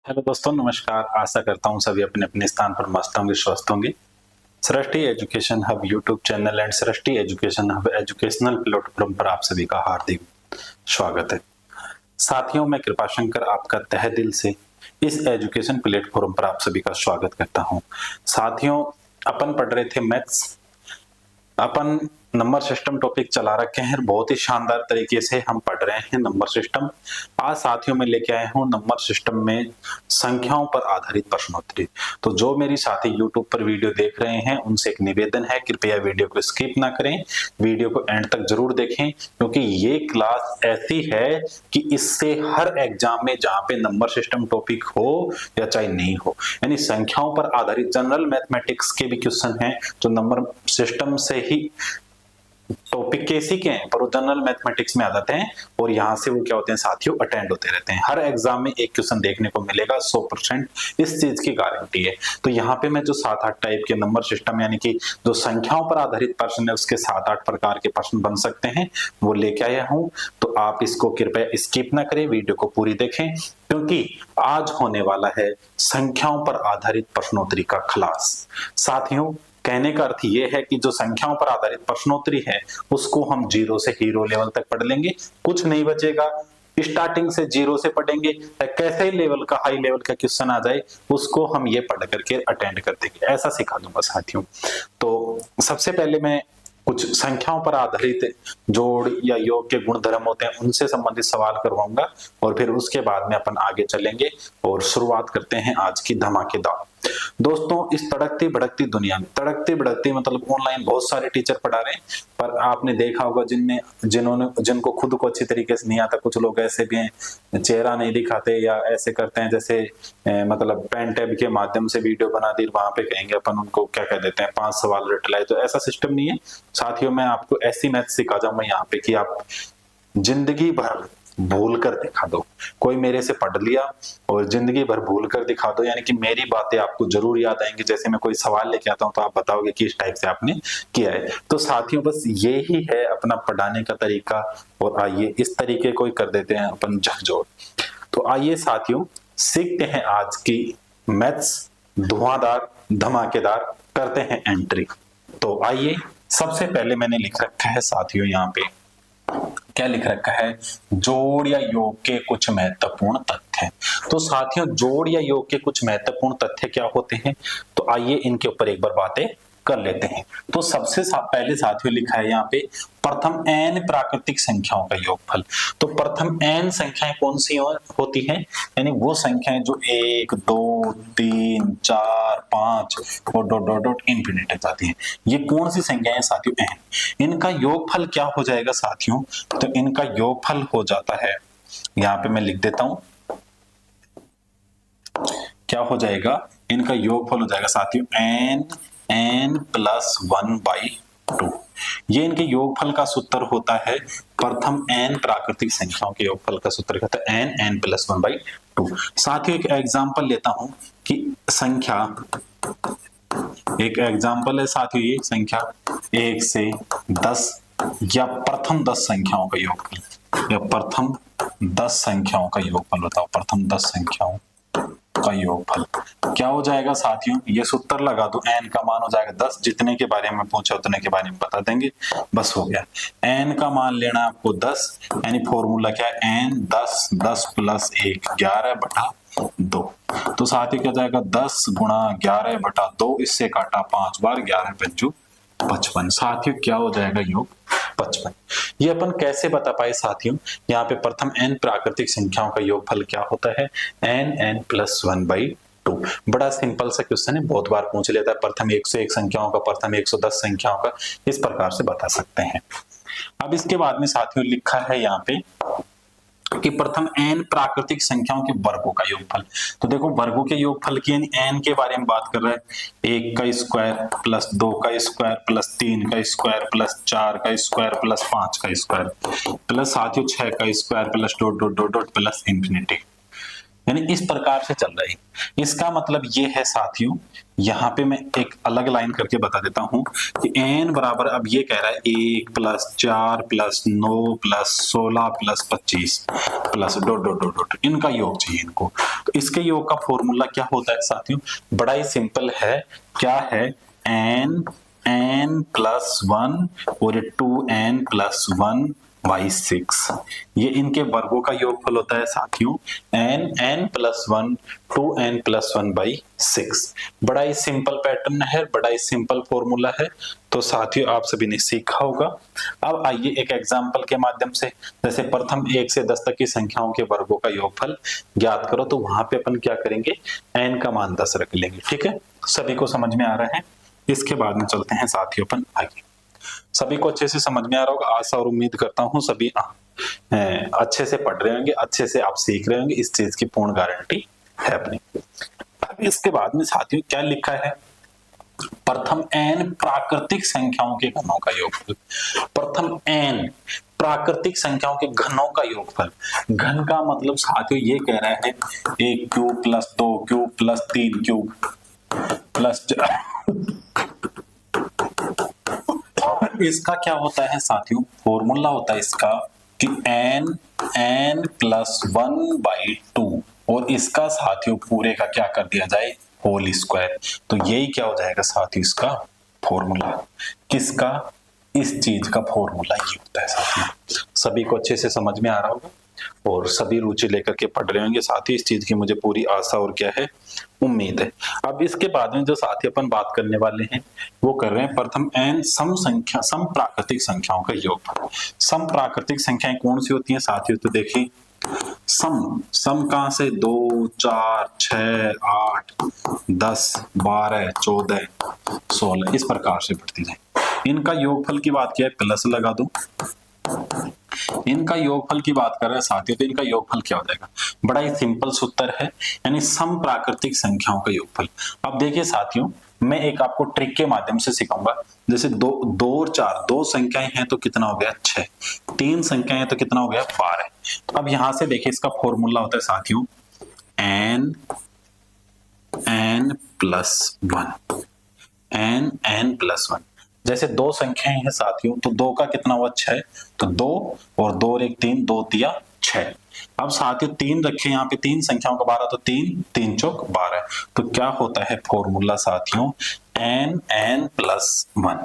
Hello दोस्तों, नमस्कार। आशा करता हूँ सभी अपने अपने स्थान पर मस्त होंगे, स्वस्थ होंगे। Srishti education hub YouTube channel and Srishti education hub educational platform पर आप सभी का हार्दिक स्वागत है। साथियों, मैं कृपाशंकर आपका तहे दिल से इस एजुकेशन प्लेटफॉर्म पर आप सभी का स्वागत करता हूँ। साथियों, अपन पढ़ रहे थे मैथ्स। अपन नंबर सिस्टम टॉपिक चला रखे हैं, बहुत ही शानदार तरीके से हम पढ़ रहे हैं नंबर सिस्टम। आज साथियों में लेके आए हूं नंबर सिस्टम में संख्याओं पर आधारित प्रश्नोत्तरी। तो जो मेरी साथी यूट्यूब पर वीडियो देख रहे हैं उनसे एक निवेदन है, कृपया वीडियो को स्किप ना करें, वीडियो को एंड तक जरूर देखें, क्योंकि ये क्लास ऐसी है कि इससे हर एग्जाम में जहां पे नंबर सिस्टम टॉपिक हो या चाहे नहीं हो, यानी संख्याओं पर आधारित जनरल मैथमेटिक्स के भी क्वेश्चन हैं जो नंबर सिस्टम से ही टॉपिक कैसी के हैं पर वो जनरल मैथमेटिक्स में आ जाते हैं और यहाँ से वो क्या होते हैं साथियों, अटेंड होते रहते हैं। हर एग्जाम में एक क्वेश्चन देखने को मिलेगा, 100% इस चीज की गारंटी है। तो यहाँ पे मैं जो 7-8 टाइप के नंबर सिस्टम यानी कि जो संख्याओं पर आधारित प्रश्न है उसके 7-8 प्रकार के प्रश्न बन सकते हैं वो लेके आया हूं। तो आप इसको कृपया स्किप ना करें, वीडियो को पूरी देखें, क्योंकि आज होने वाला है संख्याओं पर आधारित प्रश्नोत्तरी का क्लास। साथियों, कहने का अर्थ ये है कि जो संख्याओं पर आधारित प्रश्नोत्तरी है उसको हम जीरो से हीरो लेवल तक पढ़ लेंगे, कुछ नहीं बचेगा। स्टार्टिंग से जीरो से पढ़ेंगे, कैसे ही लेवल का हाई लेवल का क्वेश्चन आ जाए उसको हम ये पढ़ करके अटेंड कर देंगे, ऐसा सिखा दूंगा साथियों। तो सबसे पहले मैं कुछ संख्याओं पर आधारित जोड़ या योग के गुणधर्म होते हैं उनसे संबंधित सवाल करवाऊंगा और फिर उसके बाद में अपन आगे चलेंगे और शुरुआत करते हैं आज की धमाकेदार। दोस्तों, इस तड़कती भड़कती दुनिया में, तड़कती भड़कती मतलब ऑनलाइन बहुत सारे टीचर पढ़ा रहे हैं, पर आपने देखा होगा जिनको खुद को अच्छी तरीके से नहीं आता, कुछ लोग ऐसे भी हैं चेहरा नहीं दिखाते या ऐसे करते हैं जैसे मतलब पेन टैब के माध्यम से वीडियो बना दी, वहां पे कहेंगे अपन उनको क्या कह देते हैं 5 सवाल रट लाए। तो ऐसा सिस्टम नहीं है साथियों। मैं आपको ऐसी मैथ सिखा जाऊंगा यहाँ पे कि आप जिंदगी भर भूल कर दिखा दो। कोई मेरे से पढ़ लिया और जिंदगी भर भूल कर दिखा दो, यानी कि मेरी बातें आपको जरूर याद आएंगी। जैसे मैं कोई सवाल लेके आता हूं तो आप बताओगे कि इस टाइप से आपने किया है। तो साथियों, बस ये ही है अपना पढ़ाने का तरीका। और आइए इस तरीके को ही कर देते हैं अपन झकझोर। तो आइए साथियों, सीखते हैं आज की मैथ्स धुआंधार धमाकेदार, करते हैं एंट्री। तो आइए, सबसे पहले मैंने लिख रखा है साथियों, यहाँ पे क्या लिख रखा है, जोड़ या योग के कुछ महत्वपूर्ण तथ्य। तो साथियों, जोड़ या योग के कुछ महत्वपूर्ण तथ्य क्या होते हैं, तो आइए इनके ऊपर एक बार बातें कर लेते हैं। तो सबसे पहले साथियों लिखा है यहाँ पे प्रथम n प्राकृतिक संख्याओं का योगफल। तो प्रथम n संख्याएं कौन सी होती हैं, यानी वो संख्याएं जो 1 2 3 4 5 और डॉट डॉट डॉट इंफिनिट जाती हैं। ये कौन सी संख्याएं हैं साथियों, n। इनका योगफल क्या हो जाएगा साथियों, तो इनका योगफल हो जाता है, यहाँ पे मैं लिख देता हूं, क्या हो जाएगा, इनका योगफल हो जाएगा साथियों n प्लस 1/2। ये इनके योगफल का सूत्र होता है, प्रथम n प्राकृतिक संख्याओं के योगफल का सूत्र होता है n प्लस 1/2। साथियों, एक एग्जांपल लेता हूं कि संख्या, एक एग्जांपल है साथियों, ये संख्या 1 से 10 या प्रथम 10 संख्याओं का योगफल, या प्रथम 10 संख्याओं का योगफल बताओ, प्रथम 10 संख्याओं का योगफल क्या हो जाएगा साथियों, ये सूत्र लगा दो, n का मान हो जाएगा 10, जितने के बारे में पूछा उतने के बारे में बता देंगे, बस हो गया। n का मान लेना आपको 10, यानी फॉर्मूला क्या है, n 10 10 प्लस 1 11/2। तो साथियों क्या जाएगा, 10 गुणा 11/2, इससे काटा 5 बार, 11 पंचू 55। साथियों क्या हो जाएगा, योग 55। ये अपन कैसे बता पाए साथियों, यहाँ पे प्रथम n प्राकृतिक संख्याओं का योगफल क्या होता है, n प्लस 1/2। बड़ा सिंपल सा क्वेश्चन है, बहुत बार पूछ लेता है, प्रथम 101 संख्याओं का, प्रथम 110 संख्याओं का, इस प्रकार से बता सकते हैं। अब इसके बाद में साथियों लिखा है यहाँ पे कि प्रथम n प्राकृतिक संख्याओं के वर्गों का योगफल। तो देखो वर्गों के योगफल की n के बारे में बात कर रहा है, 1 का स्क्वायर प्लस 2 का स्क्वायर प्लस 3 का स्क्वायर प्लस 4 का स्क्वायर प्लस 5 का स्क्वायर प्लस साथियों 6 का square plus dot dot dot dot plus infinity. यानी इस प्रकार से चल रही। इसका मतलब ये है साथियों, यहां पे मैं एक अलग लाइन करके बता देता हूं कि n बराबर, अब ये कह रहा है 1 plus 4 plus 9 plus 16 plus 25 plus dot dot dot dot, इनका योग चाहिए इनको। तो इसके योग का फॉर्मूला क्या होता है साथियों, बड़ा ही सिंपल है। क्या है, n प्लस 1 और 2n प्लस 1 बाई 6, ये इनके वर्गों का योगफल होता है साथियों। n plus 1 2n plus 1 by 6। बड़ा ही सिंपल पैटर्न है, बड़ा ही सिंपल फॉर्मूला है। तो साथियों आप सभी ने सीखा होगा। अब आइए एक एग्जांपल के माध्यम से, जैसे प्रथम 1 से 10 तक की संख्याओं के वर्गों का योगफल ज्ञात करो, तो वहां पे अपन क्या करेंगे, n का मान 10 रख लेंगे। ठीक है, सभी को समझ में आ रहा है। इसके बाद में चलते हैं साथियों अपन आगे। सभी को अच्छे से समझ में आ रहा होगा, आशा और उम्मीद करता हूं सभी अच्छे से पढ़ रहे होंगे, अच्छे से आप सीख रहे होंगे, इस चीज की पूर्ण गारंटी है अपनी। अब इसके बाद में साथियों क्या लिखा है, प्रथम n प्राकृतिक संख्याओं के घनों का योगफल। प्रथम n प्राकृतिक संख्याओं के घनों का योगफल। घन का मतलब साथियों ये कह रहा है 1 cube plus 2 cube plus 3 cube plus इसका क्या होता है साथियों, फॉर्मूला होता है इसका कि n प्लस 1/2, और इसका साथियों पूरे का क्या कर दिया जाए, होल स्क्वायर। तो यही क्या हो जाएगा साथियों, इसका फॉर्मूला। किसका, इस चीज का फॉर्मूला ये होता है साथियों। सभी को अच्छे से समझ में आ रहा होगा और सभी रुचि लेकर के पढ़ रहे होंगे साथी, इस चीज की मुझे पूरी आशा और क्या है, उम्मीद है। अब इसके बाद में जो साथी अपन बात करने वाले हैं वो कर रहे हैं प्रथम n सम प्राकृतिक संख्याओं का योगफल। सम प्राकृतिक संख्याएं कौन सी होती हैं साथियों, तो देखिए सम कहां से, 2 4 6 8 10 12 14 16 इस प्रकार से बढ़ती जाए। इनका योगफल की बात किया है, प्लस लगा दो। इनका योगफल की बात कर रहे हैं साथियों, तो इनका योगफल क्या हो जाएगा, बड़ा ही सिंपल सूत्र है, यानी सम प्राकृतिक संख्याओं का योगफल। अब देखिए साथियों, मैं एक आपको ट्रिक के माध्यम से सिखाऊंगा। जैसे 2 और 4 दो संख्याएं हैं तो कितना हो गया 6, 3 संख्याएं हैं तो कितना हो गया 12। तो अब यहां से देखिए इसका फॉर्मूला होता है साथियों n प्लस 1, n प्लस 1। जैसे दो संख्याएं हैं साथियों, तो 2 का कितना हुआ 6, तो 2 और 2 और 1 3, 2 तिया 6। अब साथियों 3 रखे यहाँ पे, 3 संख्याओं का 12, तो 3 3 चौक 12। तो क्या होता है फॉर्मूला साथियों, n प्लस 1।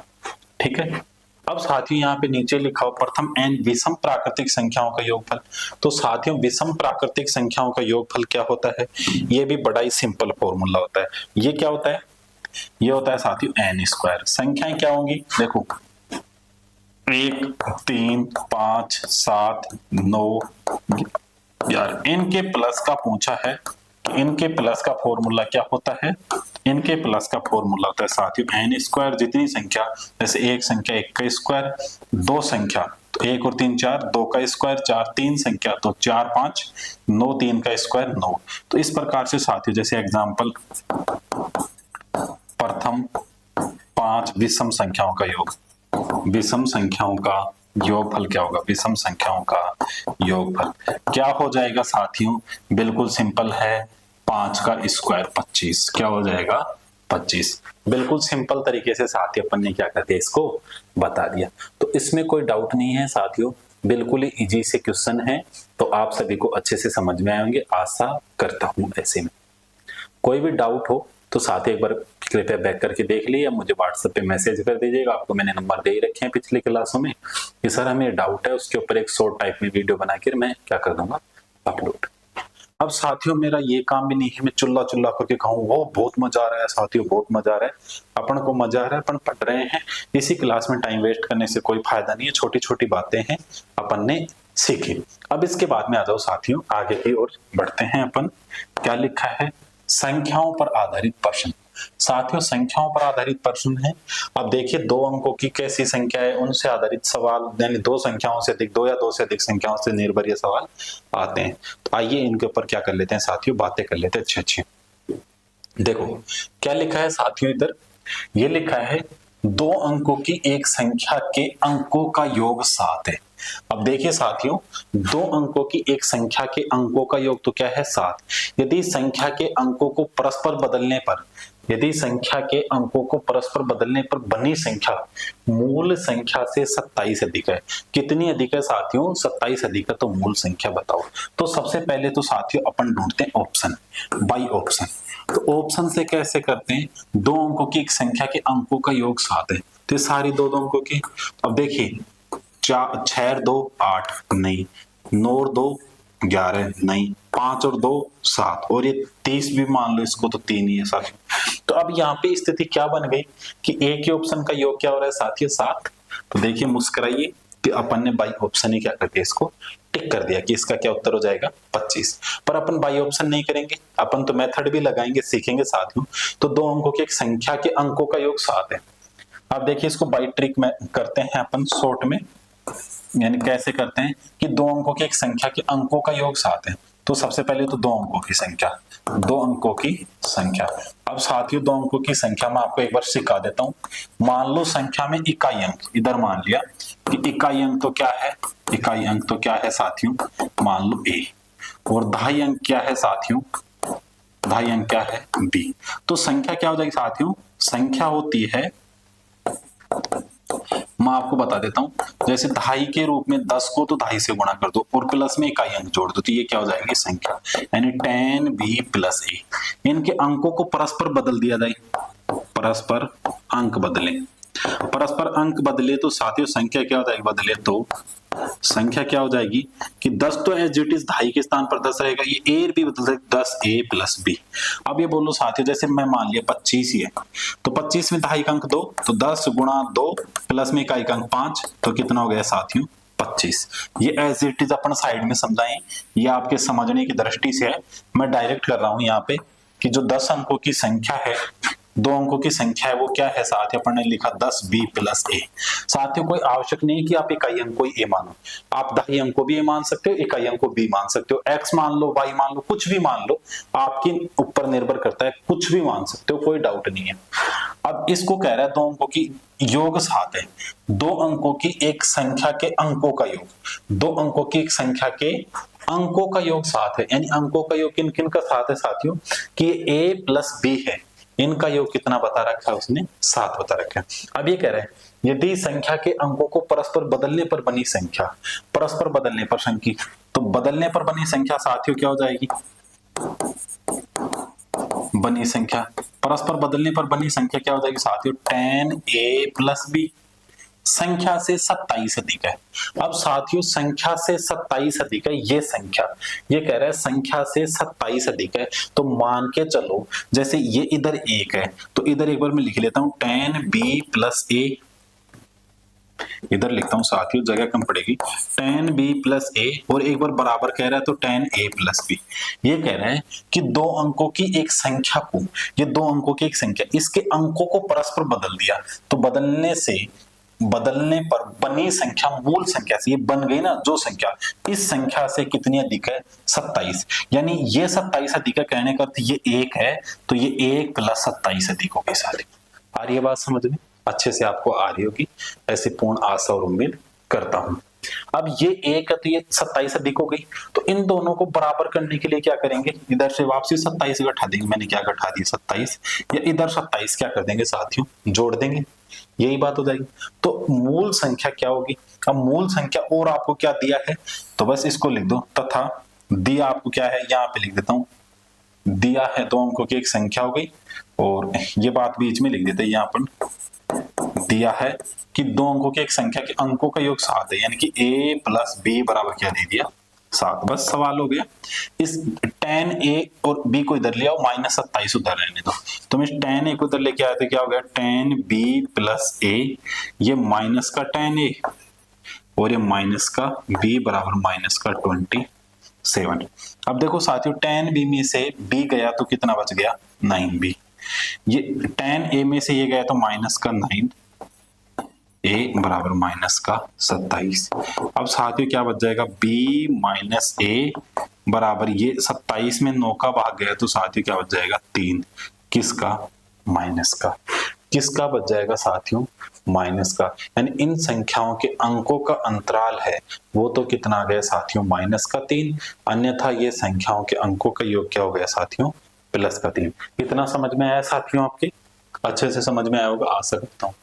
ठीक है, अब साथियों यहाँ पे नीचे लिखा हो प्रथम n विषम प्राकृतिक संख्याओं का योगफल। तो साथियों विषम प्राकृतिक संख्याओं का योगफल क्या होता है, ये भी बड़ा ही सिंपल फॉर्मूला होता है। ये क्या होता है, ये होता है साथियों n स्क्वायर। संख्याएं क्या होंगी, देखो 1 3 5 7 9 11। इनके प्लस का पूछा है, इनके प्लस का फॉर्मूला क्या होता है, इनके प्लस का फॉर्मूला होता है साथियों n स्क्वायर। जितनी संख्या, जैसे एक संख्या 1 का स्क्वायर, दो संख्या तो 1 और 3 4, 2 का स्क्वायर 4, 3 संख्या तो 4 5 9, 3 का स्क्वायर 9। तो इस प्रकार से साथियों, जैसे एग्जांपल प्रथम 5 विषम संख्याओं का योग, विषम संख्याओं का योगफल क्या होगा, विषम संख्याओं का योगफल क्या हो जाएगा साथियों, बिल्कुल सिंपल है, 5 का स्क्वायर 25, क्या हो जाएगा 25। बिल्कुल सिंपल तरीके से साथियों अपन ने क्या कर दिया, इसको बता दिया। तो इसमें कोई डाउट नहीं है साथियों, बिल्कुल ही इजी से क्वेश्चन है, तो आप सभी को अच्छे से समझ में आएंगे, आशा करता हूं। ऐसे में कोई भी डाउट हो तो साथ ही एक बार कृपया बैक करके देख लीजिए, मुझे व्हाट्सएप पे मैसेज कर दीजिएगा। आपको मैंने नंबर दे ही रखे हैं पिछली क्लासों में कि सर हमें डाउट है, उसके ऊपर एक शॉर्ट टाइप में वीडियो बनाकर मैं क्या कर दूंगा, अपलोड। अब साथियों मेरा ये काम भी नहीं है मैं चिल्ला चिल्ला करके कहूँ वो बहुत मजा आ रहा है साथियों, बहुत मजा आ रहा है, अपन को मजा आ रहा है, अपन पढ़ रहे हैं। इसी क्लास में टाइम वेस्ट करने से कोई फायदा नहीं है, छोटी छोटी बातें हैं अपन ने सीखी। अब इसके बाद में आ जाओ साथियों, आगे की ओर बढ़ते हैं अपन। क्या लिखा है, संख्याओं पर आधारित प्रश्न। साथियों संख्याओं पर आधारित प्रश्न है। अब देखिए 2 अंकों की कैसी संख्या है, उनसे आधारित सवाल, यानी 2 संख्याओं से अधिक, 2 या 2 से अधिक संख्याओं से निर्भर ये सवाल आते हैं। तो आइए इनके ऊपर क्या कर लेते हैं साथियों, बातें कर लेते हैं अच्छी अच्छी। देखो क्या लिखा है साथियों, इधर ये लिखा है 2 अंकों की एक संख्या के अंकों का योग 7 है। अब देखिए साथियों, दो अंकों की एक संख्या के अंकों का योग तो क्या है 7। यदि संख्या के अंकों को परस्पर बदलने पर, यदि संख्या के अंकों को परस्पर बदलने पर बनी संख्या मूल संख्या से 27 अधिक है। कितनी अधिक है साथियों? 27 अधिक है। तो मूल संख्या बताओ। तो सबसे पहले तो साथियों अपन ढूंढते हैं ऑप्शन, बाई ऑप्शन। तो ऑप्शन से कैसे करते हैं? दो अंकों की एक संख्या के अंकों का योग 7 है, तो सारी दो अंकों की। अब देखिए 6 और 2 8 नहीं, 9 और 2 11 नहीं, 5 और 2 7, और ये 30 भी मान लो इसको तो 3 ही है साथियों। तो अब यहाँ पे स्थिति क्या बन गई कि एक ही ऑप्शन का योग क्या हो रहा है साथियों 7। तो देखिए मुस्कुराइए कि अपन ने बाई ऑप्शन ही क्या कर दिया, इसको टिक कर दिया कि इसका क्या उत्तर हो जाएगा 25। पर अपन बाई ऑप्शन नहीं करेंगे, अपन तो मेथड भी लगाएंगे, सीखेंगे साथियों। तो दो अंकों की एक संख्या के अंकों का योग 7 है। अब देखिए इसको बाई ट्रिक में करते हैं अपन शॉर्ट में, यानी कैसे करते हैं कि दो अंकों की एक संख्या के अंकों का योग 7 है। तो सबसे पहले तो दो अंकों की संख्या, दो अंकों की संख्या। अब साथियों दो अंकों की संख्या में आपको एक बार सिखा देता हूं। मान लो संख्या में इकाई अंक, इधर मान लिया कि इकाई अंक तो क्या है, इकाई अंक तो क्या है साथियों, मान लो a, और दहाई अंक क्या है साथियों, दहाई अंक क्या है b। तो संख्या क्या हो जाएगी साथियों? संख्या होती है, मैं आपको बता देता हूं, जैसे दहाई के रूप में 10 को तो दहाई से गुणा कर दो और प्लस में इकाई अंक जोड़ दो, तो ये क्या हो जाएगी संख्या, यानी 10b + a। इनके अंकों को परस्पर बदल दिया जाए, परस्पर अंक बदले, परस्पर अंक बदले तो साथियों संख्या क्या हो जाएगी, बदले तो संख्या क्या हो जाएगी कि 10 तो एज इट इज दहाई के स्थान पर 10 रहेगा, ये a भी बदल जाएगा 10a + b। अब ये बोलो साथियों, जैसे मैं मान लिया 25 ही है, तो 25 में दहाई का अंक 2, तो 10 × 2 प्लस में इकाई का अंक 5, तो कितना हो गया साथियों 25। ये एज इट इज अपन साइड में समझाएं, ये आपके समझने की दृष्टि से है, मैं डायरेक्ट कर रहा हूं यहाँ पे कि जो 10 अंकों की संख्या है, दो अंकों की संख्या है, वो क्या है साथियों, अपन ने लिखा 10b + a। साथियों कोई आवश्यक नहीं है कि आप इकाई अंक को a मानो, आप दहाई अंक को भी a मान सकते हो, इकाई अंक को b मान सकते हो, x मान लो, y मान लो, कुछ भी मान लो, आपके ऊपर निर्भर करता है, कुछ भी मान सकते हो, कोई डाउट नहीं है। अब इसको कह रहा है दो अंकों की योग 7 है, दो अंकों की एक संख्या के अंकों का योग, दो अंकों की एक संख्या के अंकों का योग 7 है, यानी अंकों का योग किन किन का 7 है साथियों, कि a + b है, इनका योग कितना बता रखा है उसने, 7 बता रखा है। अब ये कह रहे हैं यदि संख्या के अंकों को परस्पर बदलने पर बनी संख्या, परस्पर बदलने पर संख्या, तो बदलने पर बनी संख्या साथियों क्या हो जाएगी, बनी संख्या, परस्पर बदलने पर बनी संख्या क्या हो जाएगी साथियों 10a + b। संख्या से 27 अधिक है। अब साथियों संख्या से 27 अधिक है, ये संख्या, ये कह रहा है संख्या से 27 अधिक है, तो मान के चलो जैसे ये इधर 1 है, तो इधर एक बार मैं लिख लेता हूं 10b + a, इधर लिखता हूं साथियों, जगह कम पड़ेगी, 10b + a, और एक बार बराबर कह रहा है तो 10a + b। ये कह रहा है कि दो अंकों की एक संख्या को, ये दो अंकों की एक संख्या, इसके अंकों को परस्पर बदल दिया, तो बदलने पर बनी संख्या मूल संख्या से, ये बन गई ना जो संख्या, इस संख्या से कितनी अधिक है 27, यानी ये 27 अधिक है, कहने का अर्थ ये 1 है, तो ये 1 + 27 अधिक होगी साथी। आ रही है बात समझ में, अच्छे से आपको आ रही होगी, ऐसी पूर्ण आशा और उम्मीद करता हूं। अब ये 1 है तो ये 27 अधिक हो गई, तो इन दोनों को बराबर करने के लिए क्या करेंगे, इधर से वापसी 27 घटा देंगे, मैंने क्या घटा दिया 27, या इधर 27 क्या कर देंगे साथियों, जोड़ देंगे, यही बात हो जाएगी। तो मूल संख्या क्या होगी, अब मूल संख्या और आपको क्या दिया है, तो बस इसको लिख दो, तथा दिया आपको क्या है, यहां पे लिख देता हूं, दिया है दो अंकों की एक संख्या हो गई, और ये बात बीच में लिख देते हैं, यहां पर दिया है कि दो अंकों की एक संख्या के अंकों का योग 7 है, यानी कि a + b बराबर क्या दे दिया 7। बस सवाल हो गया। इस 10a और b को इधर ले आओ, -27 उधर रहने दो, तो मैं 10a को इधर लेके आया तो क्या हो गया 10b + a, ये माइनस का 10a और ये माइनस का b बराबर -27। अब देखो साथियों 10b में से b गया तो कितना बच गया 9b, ये 10a में से ये गया तो माइनस का 9, a बराबर -27। अब साथियों क्या बच जाएगा b - a बराबर, ये 27 में 9 का भाग गया तो साथियों क्या बच जाएगा 3, किसका, माइनस का। किसका बच जाएगा साथियों, माइनस का। यानी इन संख्याओं के अंकों का अंतराल है वो तो कितना आ गया साथियों, माइनस का 3, अन्यथा ये संख्याओं के अंकों का योग क्या हो गया साथियों, प्लस का 3। इतना समझ में आया साथियों, आपके अच्छे से समझ में आया होगा, आशा करता हूं।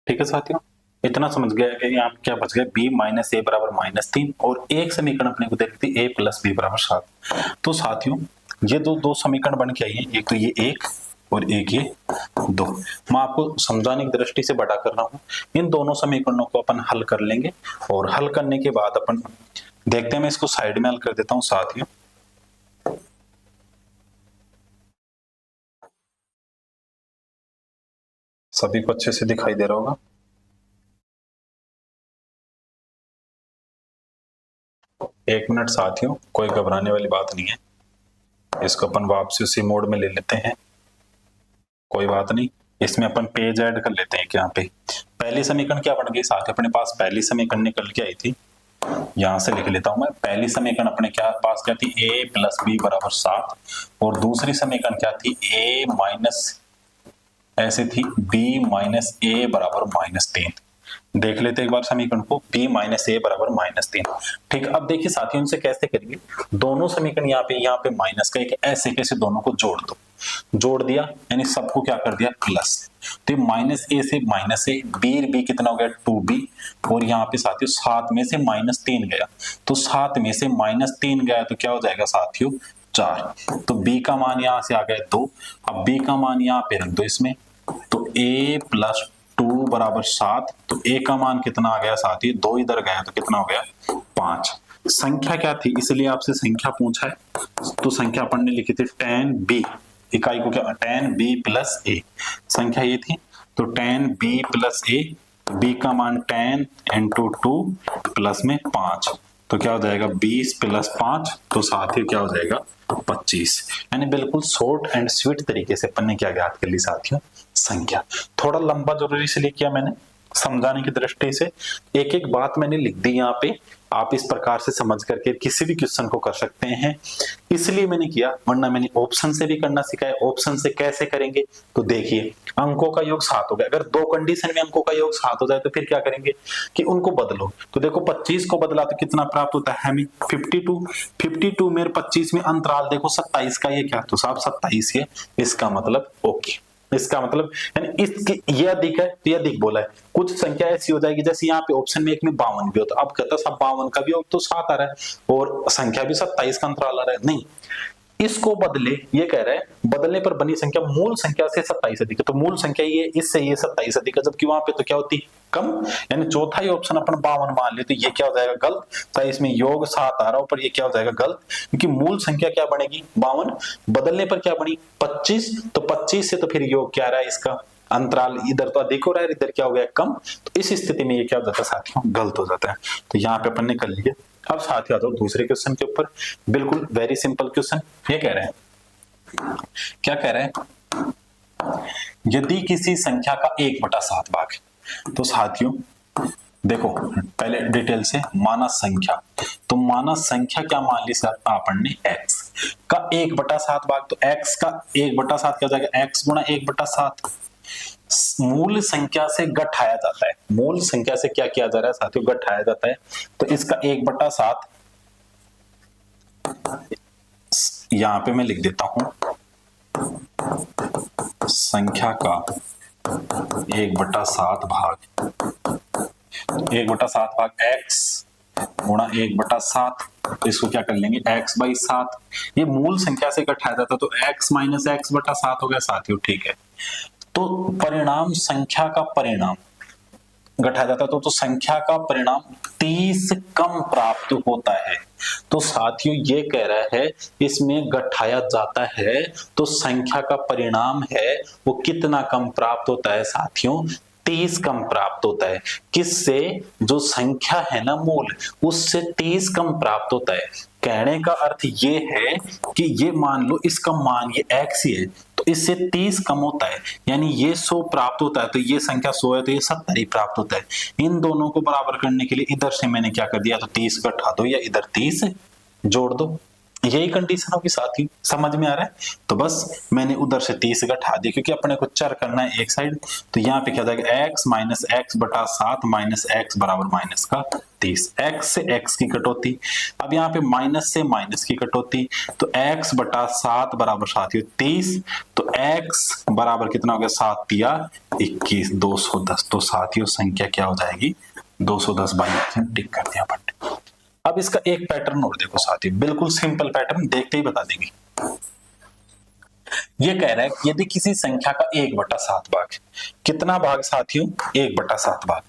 ठीक है साथियों, इतना समझ गया कि यहाँ क्या बच गया, b माइनस ए बराबर -3, और एक समीकरण अपने को दे रखी थी a प्लस बी बराबर 7। तो साथियों ये दो समीकरण बन के आई है, एक तो ये 1 और एक ये 2। मैं आपको समझाने की दृष्टि से बड़ा कर रहा हूं। इन दोनों समीकरणों को अपन हल कर लेंगे, और हल करने के बाद अपन देखते हैं, मैं इसको साइड में हल कर देता हूं साथियों। सभी को अच्छे से दिखाई दे रहा होगा। एक मिनट साथियों, कोई घबराने वाली बात नहीं है, इसको अपन वापसी उसी मोड में ले लेते हैं, कोई बात नहीं। इसमें अपन पेज ऐड कर लेते हैं। यहाँ पे पहली समीकरण क्या बन गई साथ, अपने पास पहली समीकरण निकल के आई थी, यहां से लिख लेता हूं मैं। पहली समीकरण अपने क्या पास क्या थी, a प्लस बी बराबर 7, और दूसरी समीकरण क्या थी, a माइनस ऐसे थी b माइनस ए बराबर -3। देख लेते एक बार समीकरण को, b माइनस ए बराबर -3। ठीक, अब देखिए साथियों इनसे कैसे करेंगे, दोनों समीकरण यहाँ पे माइनस का एक ऐसे कैसे दोनों को जोड़ दो, जोड़ दिया यानी सबको क्या कर दिया प्लस। तो माइनस ए से माइनस ए, बी कितना हो गया 2b, और यहाँ पे साथियों 7 में से -3 गया, तो 7 में से -3 गया तो क्या हो जाएगा साथियों 4। तो b का मान यहाँ से आ गया 2। अब b का मान यहाँ पे रख दो इसमें, तो a प्लस 2 बराबर 7, तो a का मान कितना आ गया साथी, 2 इधर गया तो कितना हो गया 5। संख्या क्या थी, इसलिए आपसे संख्या पूछा है, तो संख्या अपन ने लिखी थी tan b, इकाई को क्या tan b प्लस a, संख्या ये थी। तो tan b plus a, b का मान tan इंटू 2 प्लस में 5, तो क्या हो जाएगा 20 प्लस 5, तो साथ ही क्या हो जाएगा 25। यानी बिल्कुल शॉर्ट एंड स्वीट तरीके से अपन ने क्या ज्ञात कर ली साथियों, संख्या। थोड़ा लंबा जरूरी इसलिए किया मैंने, समझाने की दृष्टि से एक एक बात मैंने लिख दी यहाँ पे, आप इस प्रकार से समझ करके किसी भी क्वेश्चन को कर सकते हैं, इसलिए मैंने किया, वरना मैंने ऑप्शन से भी करना सिखाया। ऑप्शन से कैसे करेंगे, तो देखिए अंकों का योग 7 हो गया, अगर दो कंडीशन में अंकों का योग 7 हो जाए तो फिर क्या करेंगे कि उनको बदलो। तो देखो 25 को बदला तो कितना प्राप्त होता है हमें 52 में 25 में अंतराल देखो 27 का, ये क्या तो साहब 27 है, इसका मतलब ओके, इसका मतलब यानी इसकी ये अधिक है तो ये अधिक बोला है। कुछ संख्या ऐसी हो जाएगी जैसे यहाँ पे ऑप्शन में एक में 52 भी होता, अब कहता है 52 का भी तो 7 आ रहा है और संख्या भी 27 का अंतराल आ रहा है, नहीं इसको बदले, ये कह रहा है बदलने पर बनी संख्या मूल संख्या से 27 अधिक है, तो मूल संख्या ये इससे ये 27 अधिक है, जबकि वहां पे तो क्या होती कम, यानी चौथा ही ऑप्शन अपन 52 मान ले तो ये क्या हो जाएगा गलत, तो इसमें योग 7 आ रहा है पर ये क्या हो जाएगा गलत, क्योंकि मूल संख्या क्या बनेगी 52, बदलने पर क्या बनी 25, तो 25 से तो फिर योग क्या आ रहा है इसका अंतराल इधर तो अधिक हो रहा है, इधर क्या हो गया कम, तो इस स्थिति में ये क्या हो जाता है साथियों गलत हो जाता है। तो यहाँ पे अपन ने कर लिया। अब साथ ही आ जाओ दूसरे क्वेश्चन के ऊपर, बिल्कुल वेरी सिंपल क्वेश्चन। ये कह रहे हैं, क्या कह रहे हैं, यदि किसी संख्या का 1/7 भाग, तो साथियों देखो पहले डिटेल से मानस संख्या, तो मानस संख्या क्या मान ली सर आपन ने x का 1/7 भाग, तो x का 1/7 क्या हो जाएगा x गुणा 1/7, मूल संख्या से घटाया जाता है, मूल संख्या से क्या किया जा रहा है साथियों घटाया जाता है, तो इसका 1/7 यहां पे मैं लिख देता हूं, संख्या का 1/7 भाग, 1/7 भाग x गुणा 1/7, तो इसको क्या कर लेंगे x/7, ये मूल संख्या से घटाया जाता है तो x माइनस x/7 हो गया साथियों, ठीक है। तो परिणाम संख्या का परिणाम घटाया जाता है तो संख्या का परिणाम 30 कम प्राप्त होता है, तो साथियों ये कह रहा है इसमें घटाया जाता है तो संख्या का परिणाम है वो कितना कम प्राप्त होता है साथियों 30 कम प्राप्त होता है, किससे, जो संख्या है ना मूल उससे 30 कम प्राप्त होता है। कहने का अर्थ ये है कि ये मान लो इसका मान ये x ही है तो इससे 30 कम होता है, यानी ये 100 प्राप्त होता है तो ये संख्या 100 है तो ये 70 ही प्राप्त होता है। इन दोनों को बराबर करने के लिए इधर से मैंने क्या कर दिया, तो 30 घटा दो या इधर 30 जोड़ दो, यही कंडीशन होगी साथी, समझ में आ रहा है। तो बस मैंने उधर से 30 घटा दी क्योंकि अपने को चर करना है एक साइड। तो यहाँ पे क्या हो जाएगा x माइनस एक्स बटा 7 माइनस एक्स बराबर माइनस का 30। x से x की कटौती, अब यहाँ पे माइनस से माइनस की कटौती, तो x बटा 7 बराबर साथियों 30। तो x बराबर कितना हो गया, 7 तिया 21, 210। तो साथियों संख्या क्या हो जाएगी, 210 बाई टिक कर दिया बट। अब इसका एक पैटर्न और देखो साथियों, बिल्कुल सिंपल पैटर्न, देखते ही बता देंगे। ये कह रहा है कि यदि किसी संख्या का 1/7 भाग, कितना भाग साथियों, 1/7 भाग,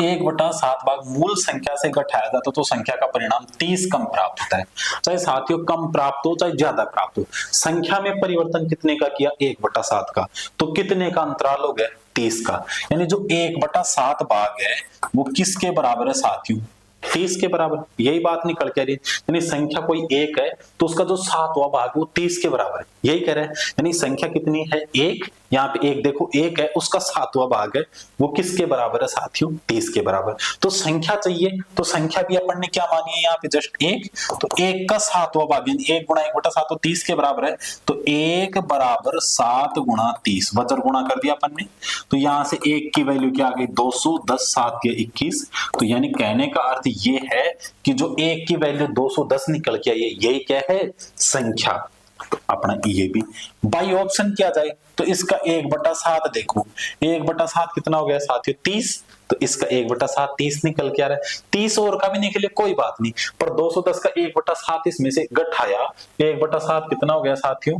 1/7 भाग मूल संख्या से घटाया जाता तो संख्या का परिणाम 30 कम प्राप्त होता है। चाहे साथियों कम प्राप्त हो चाहे ज्यादा प्राप्त हो, संख्या में परिवर्तन कितने का किया, 1/7 का, तो कितने का अंतराल हो गया, 30 का। यानी जो 1/7 भाग है वो किसके बराबर है साथियों, 30 के बराबर। यही बात निकल के आ रही है। यानी संख्या कोई एक है तो उसका जो 7वां भाग वो 30 के बराबर है, यही कह रहा है। यानी संख्या कितनी है, एक, यहाँ पे एक देखो, एक है, उसका 7वां भाग है, वो किसके बराबर है साथियों, 30 के बराबर। तो संख्या चाहिए, तो संख्या भी अपन ने क्या मानी है यहाँ पे, जस्ट एक। तो एक का 7वां भाग, यानी 1 गुणा 1/7 तो 30 के बराबर है। तो 1 बराबर 7 गुणा 30, वज्र गुणा कर दिया अपन ने। तो यहां से 1 की वैल्यू क्या आ गई, 210, 7 के 21। तो यानी कहने का अर्थ ये है कि जो 1 की वैल्यू 210 निकल के आई है, यही क्या है, संख्या। तो अपना ये भी बाई ऑप्शन किया जाए तो इसका 1/7 देखो, 1/7 कितना हो गया साथियों, 30। तो इसका 1/7 30 निकल के आ रहा है। 30 और का भी निकले कोई बात नहीं, पर 210 का 1/7 इसमें से घटाया, 1/7 कितना हो गया साथियों,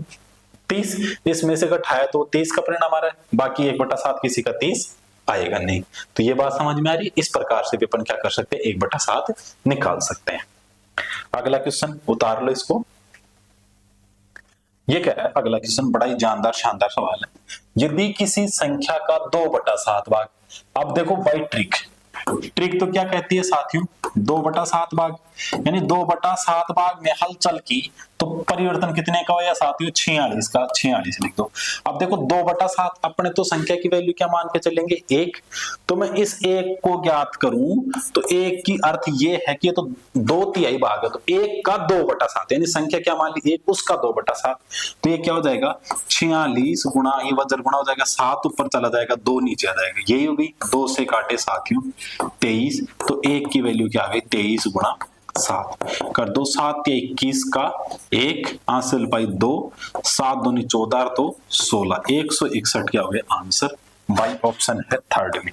30। इसमें से घटाया तो 30 का परिणाम आ रहा है, बाकी 1/7 किसी का 30 आएगा नहीं। तो ये बात समझ में आ रही है। इस प्रकार से भी अपन क्या कर सकते हैं, 1/7 निकाल सकते हैं। अगला क्वेश्चन उतार लो इसको। ये कह रहा है अगला क्वेश्चन, बड़ा ही जानदार शानदार सवाल है। यदि किसी संख्या का 2/7 भाग, अब देखो बाई ट्रिक, ट्रिक तो क्या कहती है साथियों, 2/7 भाग, यानी 2/7 भाग में हलचल की तो परिवर्तन कितने का होया साथियों, 46 का, 46 लिख दो। अब देखो 2/7 अपने तो संख्या की वैल्यू क्या मान के चलेंगे, 1। तो मैं इस 1 को ज्ञात करूं तो 1 की अर्थ ये है कि ये तो 2/3 भाग है, तो 1 का 2/7, यानी संख्या क्या मान ली, 1, उसका 2/7। तो ये क्या हो जाएगा, 46 गुणा, ये वज्र गुणा हो जाएगा, 7 ऊपर चला जाएगा, 2 नीचे आ जाएगा, यही होगी, 2 से काटे साथियों 23। तो 1 की वैल्यू क्या आ गई, 23 गुणा 7 कर दो, 7 या 21 का 1, हासिल पाई 2, 7 दूनी 14 तो 16, 161 क्या हो गया आंसर, बाई ऑप्शन है थर्ड में।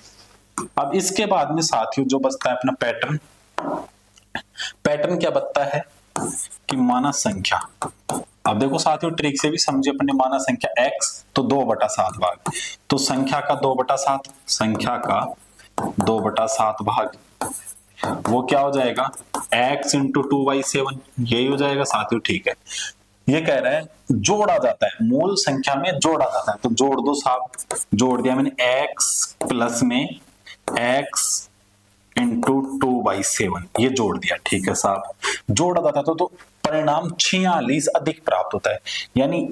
अब इसके बाद में साथियों जो बचता है अपना पैटर्न, पैटर्न क्या बचता है कि माना संख्या। अब देखो साथियों ट्रिक से भी समझे अपने, माना संख्या x तो 2/7 भाग, तो संख्या का 2/7, संख्या का 2/7 भाग वो क्या हो जाएगा, x इंटू 2/7, यही हो जाएगा साथियों, ठीक है। ये कह रहा है जोड़ा जाता है, मूल संख्या में जोड़ा जाता है, तो जोड़ दो साहब, जोड़ दिया मैंने, x प्लस में x इंटू 2/7, ये जोड़ दिया, ठीक है साहब। जोड़ा जाता तो परिणाम 46 अधिक प्राप्त होता है, यानी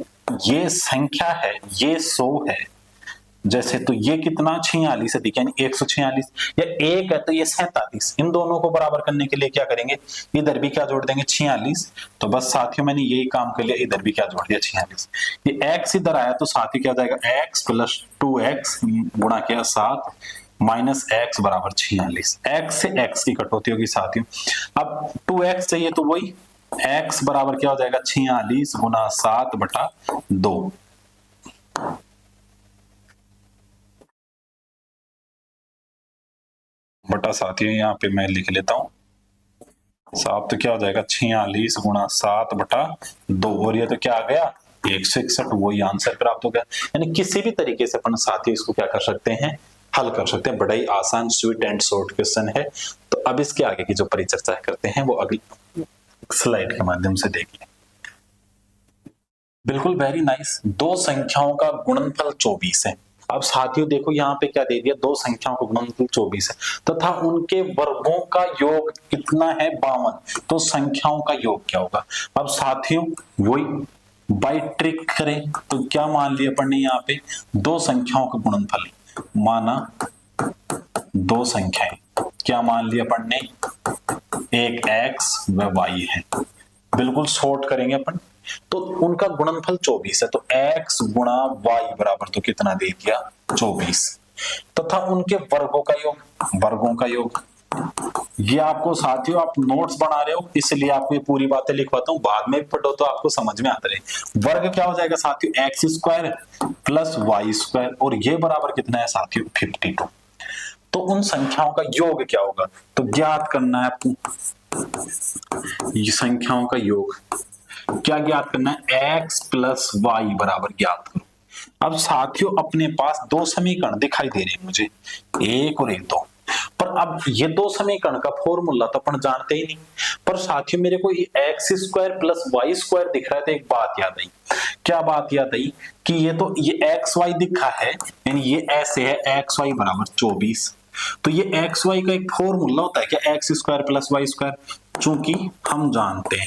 ये संख्या है, ये 100 है जैसे, तो ये कितना 46 अधिक, यानी 146, या 1 है तो ये 47। इन दोनों को बराबर करने के लिए क्या करेंगे, इधर भी क्या जोड़ देंगे 46। तो बस साथियों मैंने यही काम कर लिया, इधर भी क्या जोड़ दिया 46। ये x इधर आया तो साथ ही क्या जाएगा, x प्लस 2x गुणा किया 7 माइनस x बराबर 46। x से x की कटौती होगी साथियों। अब 2x चाहिए तो वही x बराबर क्या हो जाएगा, 46 गुणा 7/2। बटा साथियों यहाँ पे मैं लिख लेता हूं, साहब तो क्या हो जाएगा 46 गुणा 7/2, और ये तो क्या आ गया 161, वही आंसर प्राप्त हो गया। यानी किसी भी तरीके से अपन साथियों इसको क्या कर सकते हैं, हल कर सकते हैं। बड़ा ही आसान स्वीट एंड शॉर्ट क्वेश्चन है। तो अब इसके आगे की जो परिचर्चा करते हैं वो अगली स्लाइड के माध्यम से देखिए। बिल्कुल वेरी नाइस। दो संख्याओं का गुणनफल 24 है। अब साथियों देखो यहाँ पे क्या दे दिया, दो संख्याओं का गुणनफल 24 है तथा उनके वर्गों का योग कितना है 52। तो संख्याओं का योग क्या होगा। अब साथियों वही बाई ट्रिक करें तो क्या मान लिया अपन ने, यहाँ पे दो संख्याओं का गुणनफल माना, दो संख्याएं क्या मान लिया अपन ने, एक x व y है, बिल्कुल शॉर्ट करेंगे अपन, तो उनका गुणनफल 24 है, तो x गुणा y बराबर तो कितना दे दिया 24, तथा उनके वर्गों का योग। ये आपको साथियों, आप नोट्स बना रहे हो इसलिए आपको ये पूरी बातें लिखवाता हूँ, बाद में भी पढ़ो तो आपको समझ में आता रहे। वर्ग क्या हो जाएगा साथियों, X square plus Y square, और ये बराबर कितना है साथियों 52। तो उन संख्याओं का योग क्या होगा, तो ज्ञात करना है आपको ये संख्याओं का योग। क्या ज्ञात करना है, x प्लस वाई बराबर ज्ञात करो। अब साथियों अपने पास दो समीकरण दिखाई दे रहे हैं मुझे, एक और एक दो, पर अब ये दो समीकरण का फॉर्मूला तो अपन जानते ही नहीं, पर साथियों मेरे को ये X square plus Y square दिख रहा है, तो एक बात याद आई। क्या बात याद आई कि ये एक्स वाई दिखा है, यानी ये ऐसे है एक्स वाई बराबर 24, तो ये एक्स वाई का एक फॉर्मूला होता है क्या, X square plus Y square. चूंकि हम जानते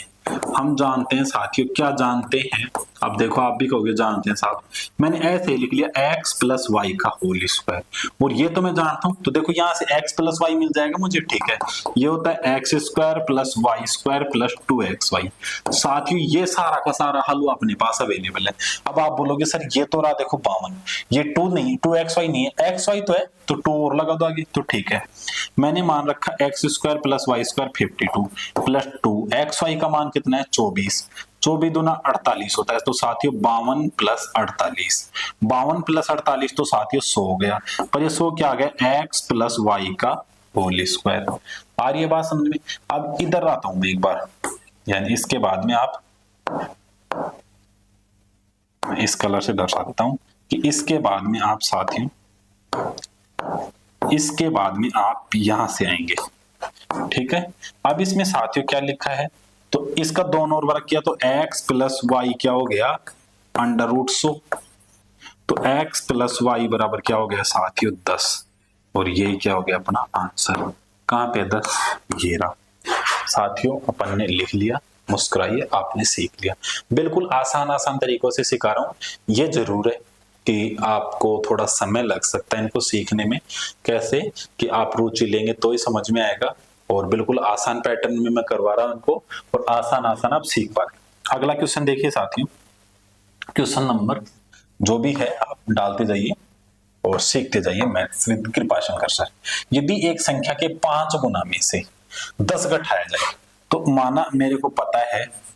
हैं साथियों, क्या जानते हैं, अब देखो आप भी कहोगे जानते हैं साहब, मैंने ऐसे ही लिख लिया x प्लस वाई का होल स्क्वायर, और ये तो मैं जानता हूं, तो देखो यहां से x प्लस वाई मिल जाएगा मुझे, ठीक है। ये होता है X square plus Y square plus 2xy। साथियों ये सारा का सारा हल अपने पास अवेलेबल है। अब आप बोलोगे सर ये तो रहा देखो 52, ये 2 नहीं, 2xy नहीं है, xy तो है, तो 2 और लगा दो आगे, तो ठीक है। मैंने मान रखा X square plus Y square 52 plus 2, xy का मान कितना है 24, 24 दूना 48 होता है, तो साथियों 52 प्लस 48, 52 प्लस 48 तो साथियों 100 हो गया, पर ये 100 क्या आ गया, एक्स प्लस वाई का होल स्क्वायर। आ रही है बात समझ में। अब इधर आता हूं मैं एक बार, यानी इसके बाद में आप, इस कलर से दर्शा देता हूं कि इसके बाद में आप साथियों, इसके बाद में आप यहां से आएंगे, ठीक है। अब इसमें साथियों क्या लिखा है, तो इसका दोनों ओर वर्ग किया तो x प्लस वाई क्या हो गया अंडर रूट 100, तो x प्लस वाई बराबर क्या हो गया साथियों 10, और ये क्या हो गया अपना आंसर, कहां पे 10, ये रहा। साथियों अपन ने लिख लिया, मुस्कुराइए, आपने सीख लिया। बिल्कुल आसान तरीकों से सिखा रहा हूं, ये जरूर है कि आपको थोड़ा समय लग सकता है इनको सीखने में, कैसे कि आप रुचि लेंगे तो ही समझ में आएगा, और बिल्कुल आसान पैटर्न में मैं करवा रहा हूं उनको, और आसान आप सीख पा रहे। अगला क्वेश्चन देखिए साथियों, क्वेश्चन नंबर जो भी है आप डालते जाइए और सीखते जाइए मैथ्स विद कृपाशंकर सर। यदि एक संख्या के 5 गुना में से 10 घटाया जाए, तो माना मेरे को पता है,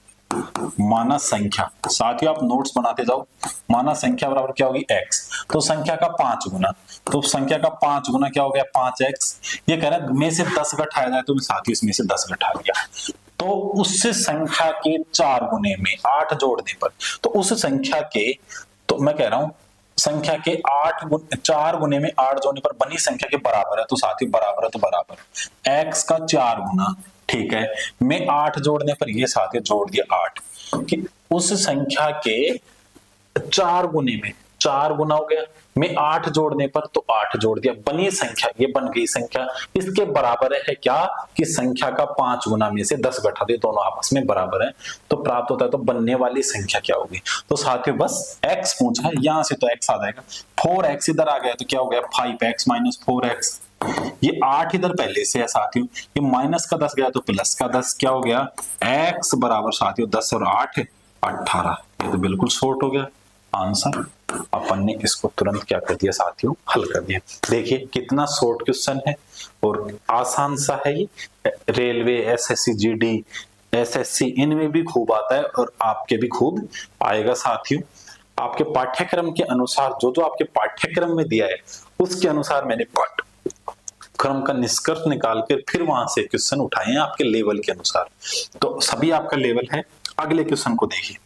माना संख्या, साथियों आप नोट्स बनाते जाओ, माना संख्या बराबर क्या होगी x, तो संख्या का 5 गुना, तो संख्या का 5 गुना क्या हो गया 5x। ये कह रहा है में से 10 घटाया जाए, तो साथियों इसमें से 10 घटा लिया, तो उससे संख्या के 4 गुने में 8 जोड़ने पर, तो उस संख्या के, तो मैं कह रहा हूं संख्या के 4 गुने में 8 जोड़ने पर बनी संख्या के बराबर है, तो साथियों बराबर है तो बराबर x का 4 गुना, ठीक है, में 8 जोड़ने पर, ये साथियों जोड़ दिया 8, कि उस संख्या के 4 गुने में 4 गुना हो गया, में 8 जोड़ने पर तो 8 जोड़ दिया, बनी संख्या, ये बन गई संख्या, इसके बराबर है क्या कि संख्या का 5 गुना में से 10 घटा दे, दोनों आपस में बराबर है, तो प्राप्त होता है, तो बनने वाली संख्या क्या होगी, तो साथियों बस x पूछा है, यहां से तो x आ जाएगा, 4x इधर आ गया तो क्या हो गया 5x माइनस 4x, ये 8 इधर पहले से है साथियों, ये माइनस का 10 गया तो प्लस का 10, क्या हो गया x बराबर साथियों 10 और 8 18, ये तो बिल्कुल शॉर्ट हो गया आंसर। अपन ने इसको तुरंत क्या कर दिया साथियों, हल कर दिया। देखिए कितना शॉर्ट क्वेश्चन है और आसान सा है ये, रेलवे एसएससी जीडी एसएससी इनमें भी खूब आता है और आपके भी खूब आएगा साथियों। आपके पाठ्यक्रम के अनुसार जो आपके पाठ्यक्रम में दिया है उसके अनुसार मैंने पाठ्यक्रम का निष्कर्ष निकाल कर फिर वहां से क्वेश्चन उठाए हैं आपके लेवल के अनुसार, तो सभी आपका लेवल है। अगले क्वेश्चन को देखिए,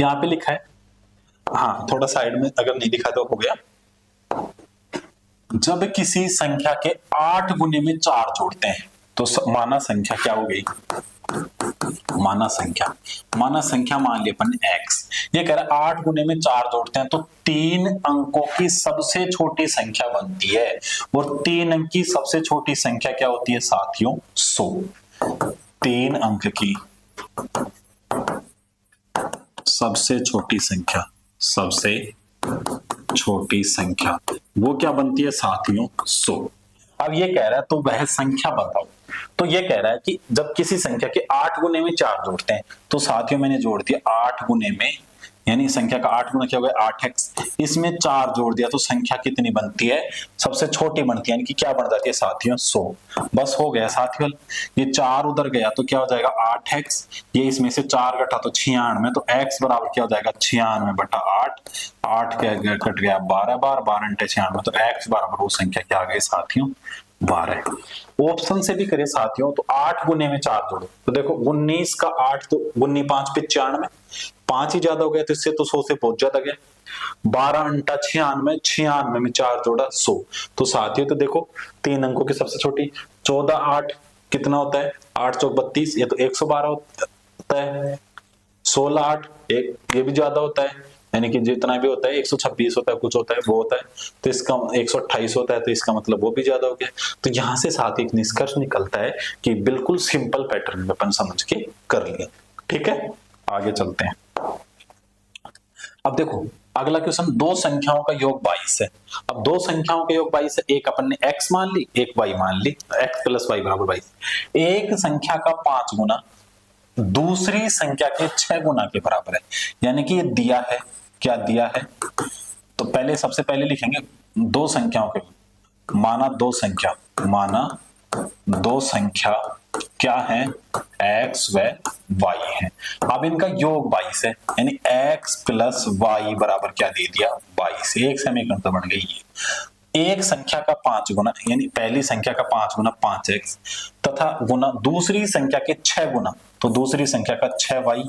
यहाँ पे लिखा है, हाँ थोड़ा साइड में अगर नहीं दिखा तो हो गया, जब किसी संख्या के 8 गुने में 4 जोड़ते हैं तो माना संख्या क्या हो गई, माना संख्या मान लिया अपन x, ये कह रहा है 8 गुने में 4 जोड़ते हैं तो 3 अंकों की सबसे छोटी संख्या बनती है, और 3 अंक की सबसे छोटी संख्या क्या होती है साथियों 100। 3 अंक की सबसे छोटी संख्या वो क्या बनती है साथियों 100। अब ये कह रहा है तो वह संख्या बताओ तो ये कह रहा है कि जब किसी संख्या के 8 गुने में 4 जोड़ते हैं, तो साथियों मैंने जोड़ दिया 8 गुने में, यानी संख्या का 8 गुना क्या हो गया 8x, इसमें 4 जोड़ दिया तो संख्या कितनी बनती है, सबसे छोटी बनती है, यानी कि क्या बन जाती है साथियों 100। बस हो गया साथियों, ये 4 उधर गया तो क्या हो जाएगा 8x, ये इसमें से 4 घटा तो 96, तो x बराबर क्या हो जाएगा 96 बटा 8, 8 के कट गया 12 बार, 12 × 96, तो x बराबर वो संख्या क्या आ गई साथियों 12। ऑप्शन से भी करें साथियों तो 8 गुने में 4 जोड़ो, तो देखो 19 का 8 तो 19 5 95, 5 ही ज्यादा हो गया तो इससे तो 100 से बहुत ज्यादा गया, 12 × 96, 96 में 4 जोड़ा 100, तो साथियों तो देखो 3 अंकों की सबसे छोटी 14 8 कितना होता है 8 चौक 32, ये तो 112 होता है, 16 8 एक ये भी ज्यादा होता है, यानी कि जितना भी होता है 126 होता है, कुछ होता है वो होता है, तो इसका 128 होता है, तो इसका मतलब वो भी ज्यादा हो गया। तो यहां से साथ एक निष्कर्ष निकलता है कि बिल्कुल सिंपल पैटर्न में अपन समझ के कर लिए। ठीक है, आगे चलते हैं। अब देखो अगला क्वेश्चन, दो संख्याओं का योग 22 है। अब दो संख्याओं का योग 22 है, एक अपन ने x मान ली, एक y मान ली, x + y = 22। एक संख्या का 5 गुना दूसरी संख्या के 6 गुना के बराबर है, यानी कि ये दिया है, क्या दिया है, तो पहले सबसे पहले लिखेंगे दो संख्याओं के, माना दो संख्या क्या है x व y है। अब इनका योग 22 है, यानी x + y बराबर क्या दे दिया 22, एक समीकरण तो बन गई है। एक संख्या का 5 गुना, यानी पहली संख्या का 5 गुना 5x तथा गुना दूसरी संख्या के 6 गुना, तो दूसरी संख्या का 6y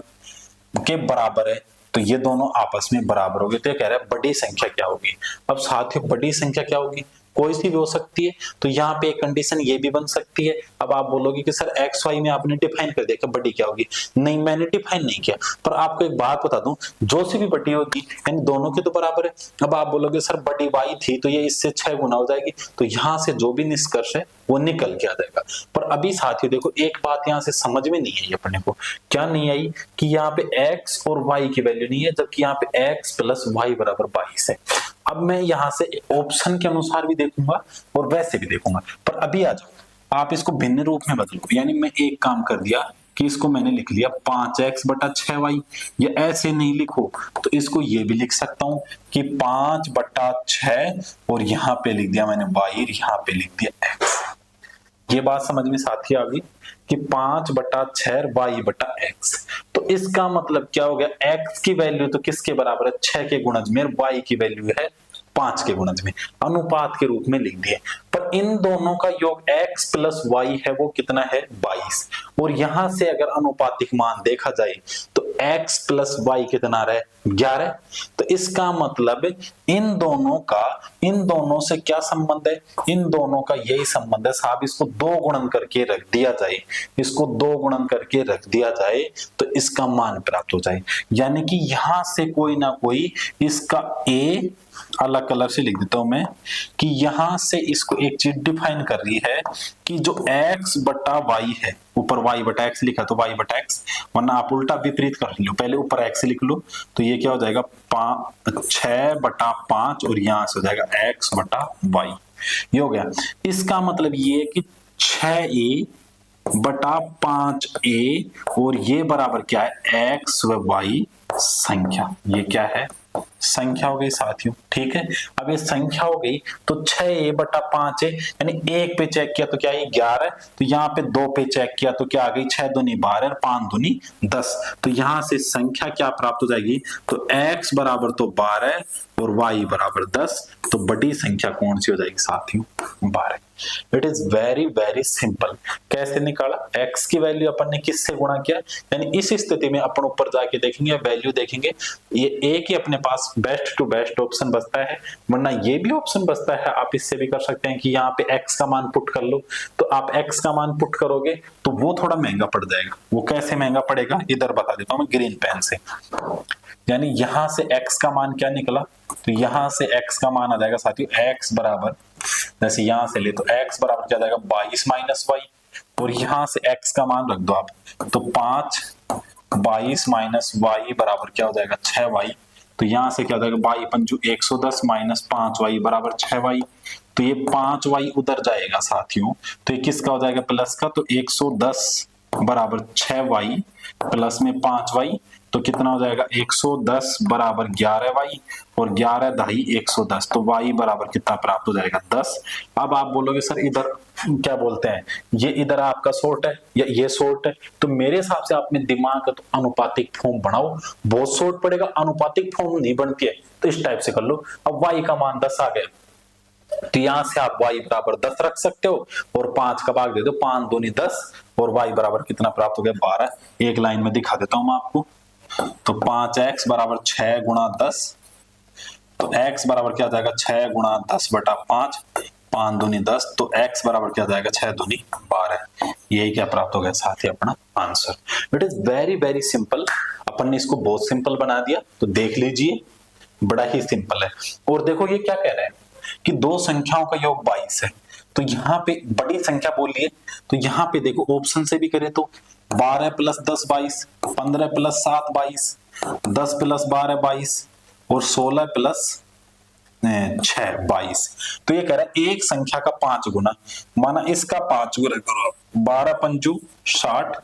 के बराबर है, तो ये दोनों आपस में बराबर हो गए, तो ये कह रहा है बड़ी संख्या क्या होगी। अब साथियों बड़ी संख्या क्या होगी, कोई सी भी हो सकती है, तो यहाँ पे एक कंडीशन ये भी बन सकती है। अब आप बोलोगे कि सर एक्स वाई में आपने डिफाइन कर दिया कि बड़ी क्या होगी, नहीं मैंने डिफाइन नहीं किया, पर आपको एक बात बता दूं, जो सी भी बड़ी होगी यानी दोनों के तो बराबर है। अब आप बोलोगे सर बड़ी वाई थी तो ये इससे 6 गुना हो जाएगी, तो यहाँ से जो भी निष्कर्ष है वो निकल के आ जाएगा। पर अभी साथियों देखो एक बात यहाँ से समझ में नहीं आई अपने को, क्या नहीं आई कि यहाँ पे x और y की वैल्यू नहीं है, जबकि यहाँ पे x + y = 22 है। अब मैं यहां से ऑप्शन के अनुसार भी देखूंगा और वैसे भी देखूंगा, पर अभी आ जाओ आप इसको भिन्न रूप में बदलो, यानी मैं एक काम कर दिया कि इसको मैंने लिख लिया 5x / 6y, ये ऐसे नहीं लिखो तो इसको ये भी लिख सकता हूं कि 5/6 और यहां पे लिख दिया मैंने y, यहां पे लिख दिया x। ये बात समझ में साथी आ गई कि 5/6 y/x, तो इसका मतलब क्या हो गया, x की वैल्यू तो किसके बराबर है 6 के गुणज में, y की वैल्यू है 5 के गुणज में, अनुपात के रूप में लिख दिए। पर इन दोनों का योग x + y है वो कितना है 22, और यहां से अगर अनुपातिक मान देखा जाए तो x + y कितना रहे 11, तो इसका मतलब इन दोनों से क्या संबंध है, इन दोनों का यही संबंध है साहब, इसको 2 गुणन करके रख दिया जाए, इसको 2 गुणन करके रख दिया जाए तो इसका मान प्राप्त हो जाए, यानी कि यहां से कोई ना कोई इसका a अलग कलर से लिख देता हूं मैं कि यहां से इसको एक चीज डिफाइन कर रही है कि जो x/y है, ऊपर y/x लिखा तो y/x, वरना आप उल्टा विपरीत कर लो, पहले ऊपर x लिख लो तो ये क्या हो जाएगा 6/5 और यहां से हो जाएगा x/y, ये हो गया। इसका मतलब ये कि 6a/5a और ये बराबर क्या है x व y संख्या, ये क्या है संख्या हो गई साथियों। ठीक है, अब ये संख्या हो गई तो 6a/5 यानी 1 पे चेक किया तो क्या है 11, तो यहाँ पे 2 पे चेक किया तो क्या आ गई 6 दूनी 12 और 5 दूनी 10, तो यहां से संख्या क्या प्राप्त हो जाएगी, तो x बराबर तो 12 और y बराबर 10, तो बड़ी संख्या कौन सी हो जाएगी साथियों 12। It is very very simple. कैसे निकाला, x की वैल्यू अपन ने किससे गुणा किया, यानी इस स्थिति में अपन ऊपर जाके देखेंगे वैल्यू देखेंगे, ये एक ही अपने पास बेस्ट टू बेस्ट ऑप्शन बचता है, वरना ये भी ऑप्शन बचता है। आप इससे भी कर सकते हैं कि यहाँ पे x का मान पुट कर लो, तो आप x का मान पुट करोगे तो वो थोड़ा महंगा पड़ जाएगा। वो कैसे महंगा पड़ेगा इधर बता देता हूं मैं ग्रीन पेन से, यानी यहां से x का मान क्या निकला, तो यहां से x का मान आ जाएगा साथियों x बराबर, जैसे यहां से ले तो x बराबर क्या जाएगा 22 - y, और यहां से x का मान रख दो आप, तो 5/22 - y बराबर क्या हो जाएगा 6y, तो यहां से क्या हो जाएगा 22 × 110 - 5y बराबर 6y, तो ये 5y उधर जाएगा साथियों, तो ये किसका हो जाएगा प्लस का, तो 110 बराबर 6y प्लस में 5y, तो कितना हो जाएगा 110 बराबर 11y और 11 दहाई 110, तो y बराबर कितना प्राप्त हो जाएगा 10। अब आप बोलोगे सर इधर क्या बोलते हैं, ये इधर आपका शॉर्ट है या ये शॉर्ट है, तो मेरे हिसाब से आपने दिमाग का तो अनुपातिक फॉर्म बनाओ, बहुत शॉर्ट पड़ेगा, अनुपातिक फॉर्म नहीं बनती है, तो इस टाइप से कर लो। अब y का मान 10 आ गया, तो यहां से आप y बराबर 10 रख सकते हो और 5 का भाग दे दो, 5 दूनी 10 और y बराबर कितना प्राप्त हो गया 12। एक लाइन में दिखा देता हूं मैं आपको, तो 5x बराबर 6 गुणा 10, तो x बराबर क्या जाएगा 6 गुणा 10 बटा 5, 5 दूनी 10, तो x बराबर क्या जाएगा 6 दूनी 12। यही क्या प्राप्त हो गया साथी अपना answer. It is very very simple, अपन ने इसको बहुत सिंपल बना दिया, तो देख लीजिए बड़ा ही सिंपल है। और देखो ये क्या कह रहे हैं कि दो संख्याओं का योग 22 है, तो यहाँ पे बड़ी संख्या बोलिए, तो यहाँ पे देखो ऑप्शन से भी करें तो 12 प्लस 10 22, 15 प्लस 7 22, 10 प्लस 12 22 और 16 प्लस 6 22। तो ये कह रहा है एक संख्या का 5 गुना, माना इसका 5 गुना करो, 12 पंजू 60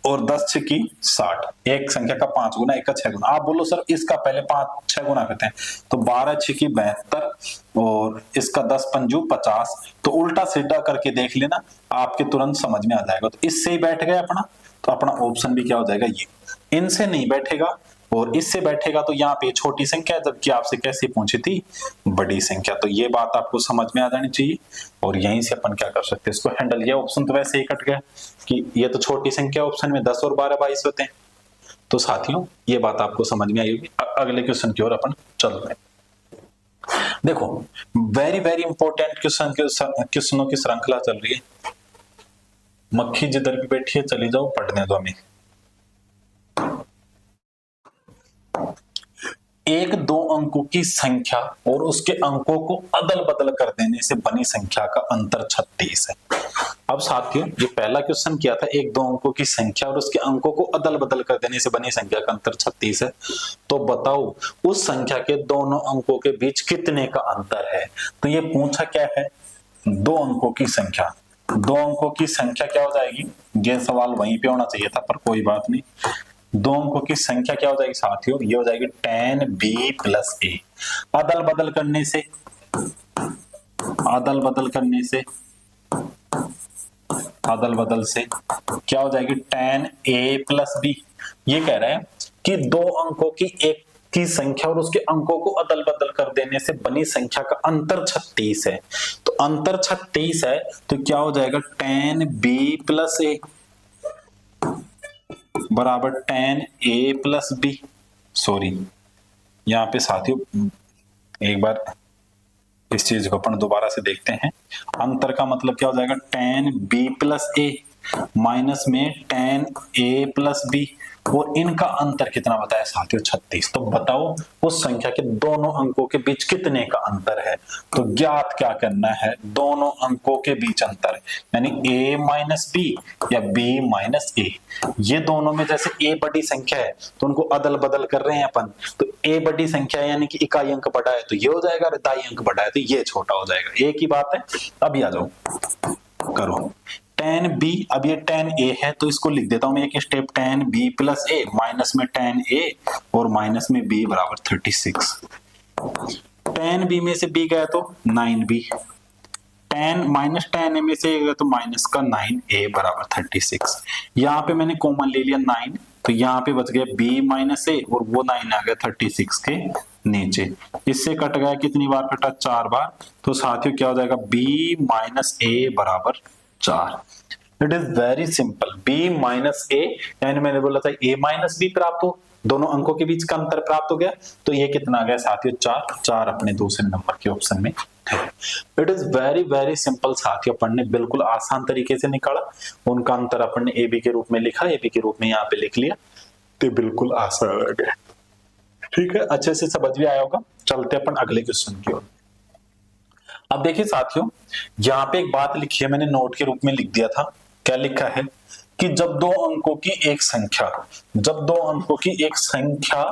और 10 छकी 60, एक संख्या का 5 गुना, एक का 6 गुना। आप बोलो सर इसका पहले 5 6 गुना करते हैं, तो 12 छकी 72 और इसका 10 पंजू 50, तो उल्टा सीधा करके देख लेना, आपके तुरंत समझ में आ जाएगा। तो इससे ही बैठ गया अपना, तो अपना ऑप्शन भी क्या हो जाएगा ये, इनसे नहीं बैठेगा और इससे बैठेगा, तो यहाँ पे छोटी संख्या, जबकि आपसे कैसे पूछी थी बड़ी संख्या। तो ये बात आपको समझ में आ जानी चाहिए और यहीं से अपन क्या कर सकते हैं इसको हैंडल। ये ऑप्शन तो वैसे ही कट गया कि ये तो छोटी संख्या, ऑप्शन में 10 और 12 22 होते हैं। तो साथियों ये बात आपको समझ में आई होगी। अगले क्वेश्चन की ओर अपन चलते हैं। देखो वेरी वेरी इंपॉर्टेंट क्वेश्चनों की श्रृंखला चल रही है। मक्खी जिधर भी बैठी है चली जाओ, पढ़ने दो हमें। एक दो अंकों की संख्या और उसके अंकों को अदल बदल कर देने से बनी संख्या का अंतर 36 है। अब साथियों ये पहला क्वेश्चन किया था, एक दो अंकों की संख्या और उसके अंकों को अदल बदल कर देने से बनी संख्या का अंतर 36 है। तो बताओ उस संख्या के दोनों अंकों के बीच कितने का अंतर है। तो ये पूछा क्या है, दो अंकों की संख्या, दो अंकों की संख्या क्या हो जाएगी, ये सवाल वहीं पे होना चाहिए था पर कोई बात नहीं। दो अंकों की संख्या क्या हो जाएगी साथियों, ये हो जाएगी 10b प्लस a। अदल बदल करने से, अदल बदल से क्या हो जाएगी 10a प्लस b। ये कह रहे हैं कि दो अंकों की एक की संख्या और उसके अंकों को अदल बदल कर देने से बनी संख्या का अंतर 36 है। तो अंतर 36 है तो क्या हो जाएगा 10b प्लस a बराबर 10a प्लस b। सॉरी यहाँ पे साथियों एक बार इस चीज को अपन दोबारा से देखते हैं। अंतर का मतलब क्या हो जाएगा 10b प्लस a माइनस में 10a प्लस b और इनका अंतर कितना बताया साथियों 36। तो बताओ उस संख्या के दोनों अंकों के बीच कितने का अंतर है। तो ज्ञात क्या करना है, दोनों अंकों के बीच अंतर, यानी a माइनस b या b माइनस a। ये दोनों में जैसे a बड़ी संख्या है तो उनको अदल बदल कर रहे हैं अपन, तो a बड़ी संख्या है यानी कि इकाई अंक बड़ा है तो ये हो जाएगा, दाई अंक बड़ा है तो ये छोटा हो जाएगा, एक ही बात है। अभी आ जाओ करो 10b, अब ये 10a है तो इसको लिख देता हूं मैं एक step, 10b plus a minus में 10a और माइनस में b बराबर 36। 10b में से b गया तो 9b, 10 माइनस 10a में से गया तो माइनस का 9a बराबर 36। यहाँ पे मैंने कॉमन ले लिया 9, तो यहाँ पे बच गया b माइनस a और वो 9 आ गया 36 के नीचे। इससे कट गया कितनी बार कटा, 4 बार। तो साथियों क्या हो जाएगा b माइनस a बराबर 4। It is very simple, b minus a यानी मैंने बोला था a माइनस b प्राप्त हो, दोनों अंकों के बीच का अंतर प्राप्त हो गया। तो ये कितना आ गया साथियों 4, 4 अपने दूसरे नंबर के ऑप्शन में है। It is very very simple साथियों, अपन ने बिल्कुल आसान तरीके से निकाला, उनका अंतर अपन ने ए बी के रूप में लिखा, ए बी के रूप में यहाँ पे लिख लिया, तो बिल्कुल आसान हो गया। ठीक है, अच्छे से समझ भी आया होगा। चलते अपन अगले क्वेश्चन की ओर। अब देखिए साथियों यहाँ पे एक बात लिखी है, मैंने नोट के रूप में लिख दिया था। क्या लिखा है कि जब दो अंकों की एक संख्या, जब दो अंकों की एक संख्या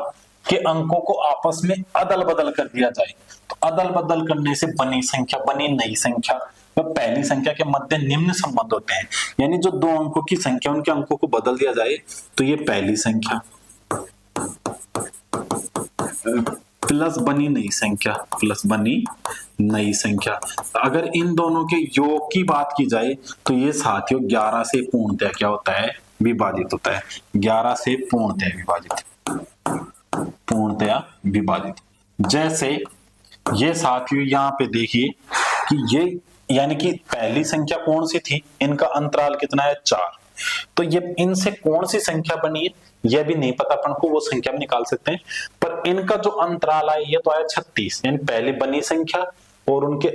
के अंकों को आपस में अदल बदल कर दिया जाए तो अदल बदल करने से बनी संख्या, बनी नई संख्या व पहली संख्या के मध्य निम्न संबंध होते हैं। यानी जो दो अंकों की संख्या, उनके अंकों को बदल दिया जाए तो ये पहली संख्या प्लस बनी नई संख्या, प्लस बनी नई संख्या। अगर इन दोनों के योग की बात की जाए तो ये साथियों 11 से पूर्णतः क्या होता है, विभाजित होता है। 11 से पूर्णतः विभाजित, पूर्णतः विभाजित। जैसे ये साथियों यहाँ पे देखिए कि ये यानी कि पहली संख्या कौन सी थी, इनका अंतराल कितना है 4, तो ये इनसे कौन सी संख्या बनी है यह भी नहीं पता अपन को, वो संख्या भी निकाल सकते हैं, पर इनका जो अंतराल आया ये तो आया 36, यानी पहले बनी संख्या और उनके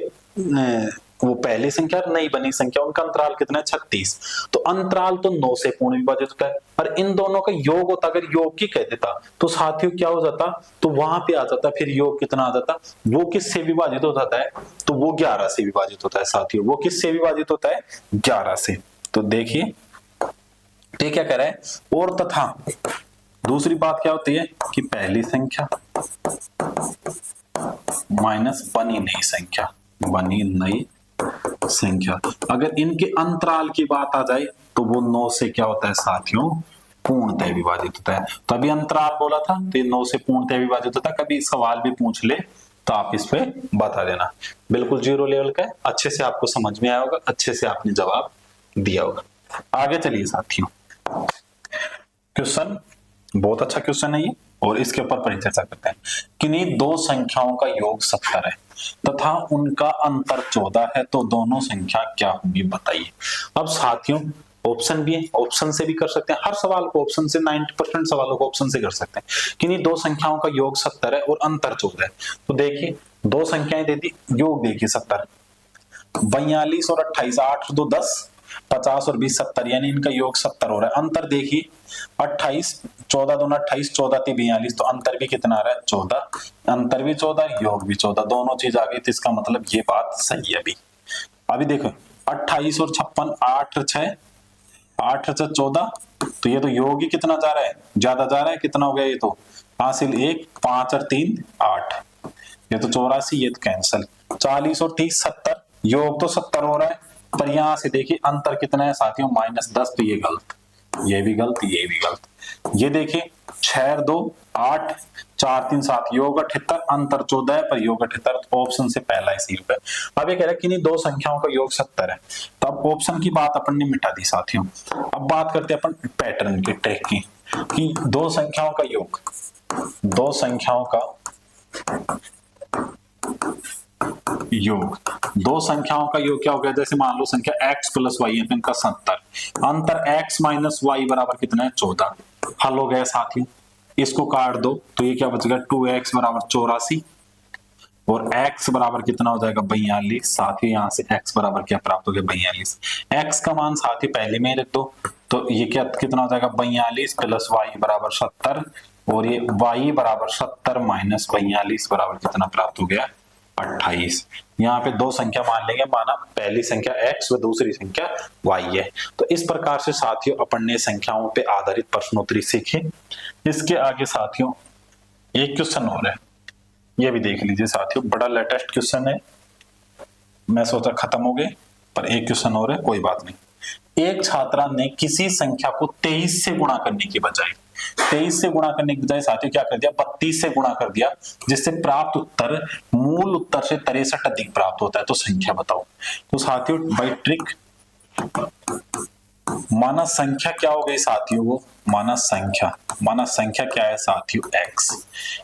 वो पहली संख्या और नई बनी संख्या, उनका अंतराल कितना है 36। तो अंतराल तो 9 से पूर्ण विभाजित होता है, और इन दोनों का योग होता, अगर योग की कह देता तो साथियों क्या हो जाता, तो वहां पे आ जाता फिर योग कितना आ जाता, वो किससे विभाजित हो जाता है, तो वो 11 से विभाजित होता है साथियों। वो किससे विभाजित होता है, 11 से। तो देखिए ठीक क्या कह रहा है, और तथा दूसरी बात क्या होती है कि पहली संख्या माइनस बनी नई संख्या, बनी नई संख्या। अगर इनके अंतराल की बात आ जाए तो वो 9 से क्या होता है साथियों, पूर्णतः विभाजित होता है। तो अभी अंतराल बोला था तो 9 से पूर्णतः विभाजित होता है। कभी सवाल भी पूछ ले तो आप इस पे बता देना, बिल्कुल 0 लेवल का है, अच्छे से आपको समझ में आया होगा, अच्छे से आपने जवाब दिया होगा। आगे चलिए साथियों, क्वेश्चन बहुत अच्छा क्वेश्चन है ये, और इसके ऊपर परिचर्चा करते हैं। किन्हीं दो संख्याओं का योग 70 है तथा उनका अंतर 14 है, तो दोनों संख्या क्या होगी बताइए। अब साथियों ऑप्शन भी है, ऑप्शन से भी कर सकते हैं, हर सवाल को ऑप्शन से, 90% सवालों को ऑप्शन से कर सकते हैं। किन्हीं दो संख्याओं का योग 70 है और अंतर 14 है, तो देखिए दो संख्याएं दे दी, योग देखिए 70, 42 और 28, 8 2 10, 50 और 20 70, यानी इनका योग 70 हो रहा है। अंतर देखिए 28, 14 दूना 28, 14 ती 42, तो अंतर भी कितना आ रहा है 14, अंतर भी 14, योग भी 14, दोनों चीज आ गई, तो इसका मतलब ये बात सही है। अभी देखो 28 और 56, 8 6 8 6 14, तो ये तो योग ही कितना जा रहा है, ज्यादा जा रहा है, कितना हो गया ये तो हासिल 1, 5 और 3 8, ये तो 84, ये तो कैंसल। 40 और 30 70, योग तो 70 हो रहा है, पर यहां से देखिए अंतर कितना है साथियों, -10, तो ये गलत, ये भी गलत, ये भी गलत। ये देखिए 6 2 8, 4 3 7, योग 78, अंतर 14 है पर योग 78, तो ऑप्शन से पहला इसी रूप है। अब ये कह रहा है कि नहीं दो संख्याओं का योग 70 है, तो अब ऑप्शन की बात अपन ने मिटा दी साथियों। अब बात करते हैं अपन पैटर्न की, ट्रिक की, कि दो संख्याओं का योग, दो संख्याओं का योग, दो संख्याओं का योग क्या हो गया, जैसे मान लो संख्या x प्लस वाई है, तो इनका 70, अंतर x माइनस वाई बराबर कितना है 14, हल हो गया साथियों। इसको काट दो तो ये क्या बचेगा, 2x बराबर 84 और x बराबर कितना हो जाएगा 42, साथियों यहाँ से x बराबर क्या प्राप्त हो गया 42, x का मान साथी पहले में रख दो, तो ये क्या कितना हो जाएगा 42 प्लस y बराबर 70, और ये y बराबर 70 माइनस 42 बराबर कितना प्राप्त हो गया 28। यहाँ पे दो संख्या मान लेंगे, माना पहली संख्या x व दूसरी संख्या y है। तो इस प्रकार से साथियों अपन ने संख्याओं पे आधारित प्रश्नोत्तरी सीखे। इसके आगे साथियों एक क्वेश्चन और है, ये भी देख लीजिए साथियों, बड़ा लेटेस्ट क्वेश्चन है, मैं सोचा खत्म हो गए, पर एक क्वेश्चन और है, कोई बात नहीं। एक छात्रा ने किसी संख्या को 23 से गुणा करने की बजाय, 23 से गुणा करने की बजाय साथियों क्या कर दिया, 32 से गुणा कर दिया, जिससे प्राप्त उत्तर मूल उत्तर से 63 अधिक प्राप्त होता है, तो संख्या बताओ। तो साथियों बाय ट्रिक, माना संख्या क्या हो गई साथियों, वो माना संख्या क्या है साथियों x।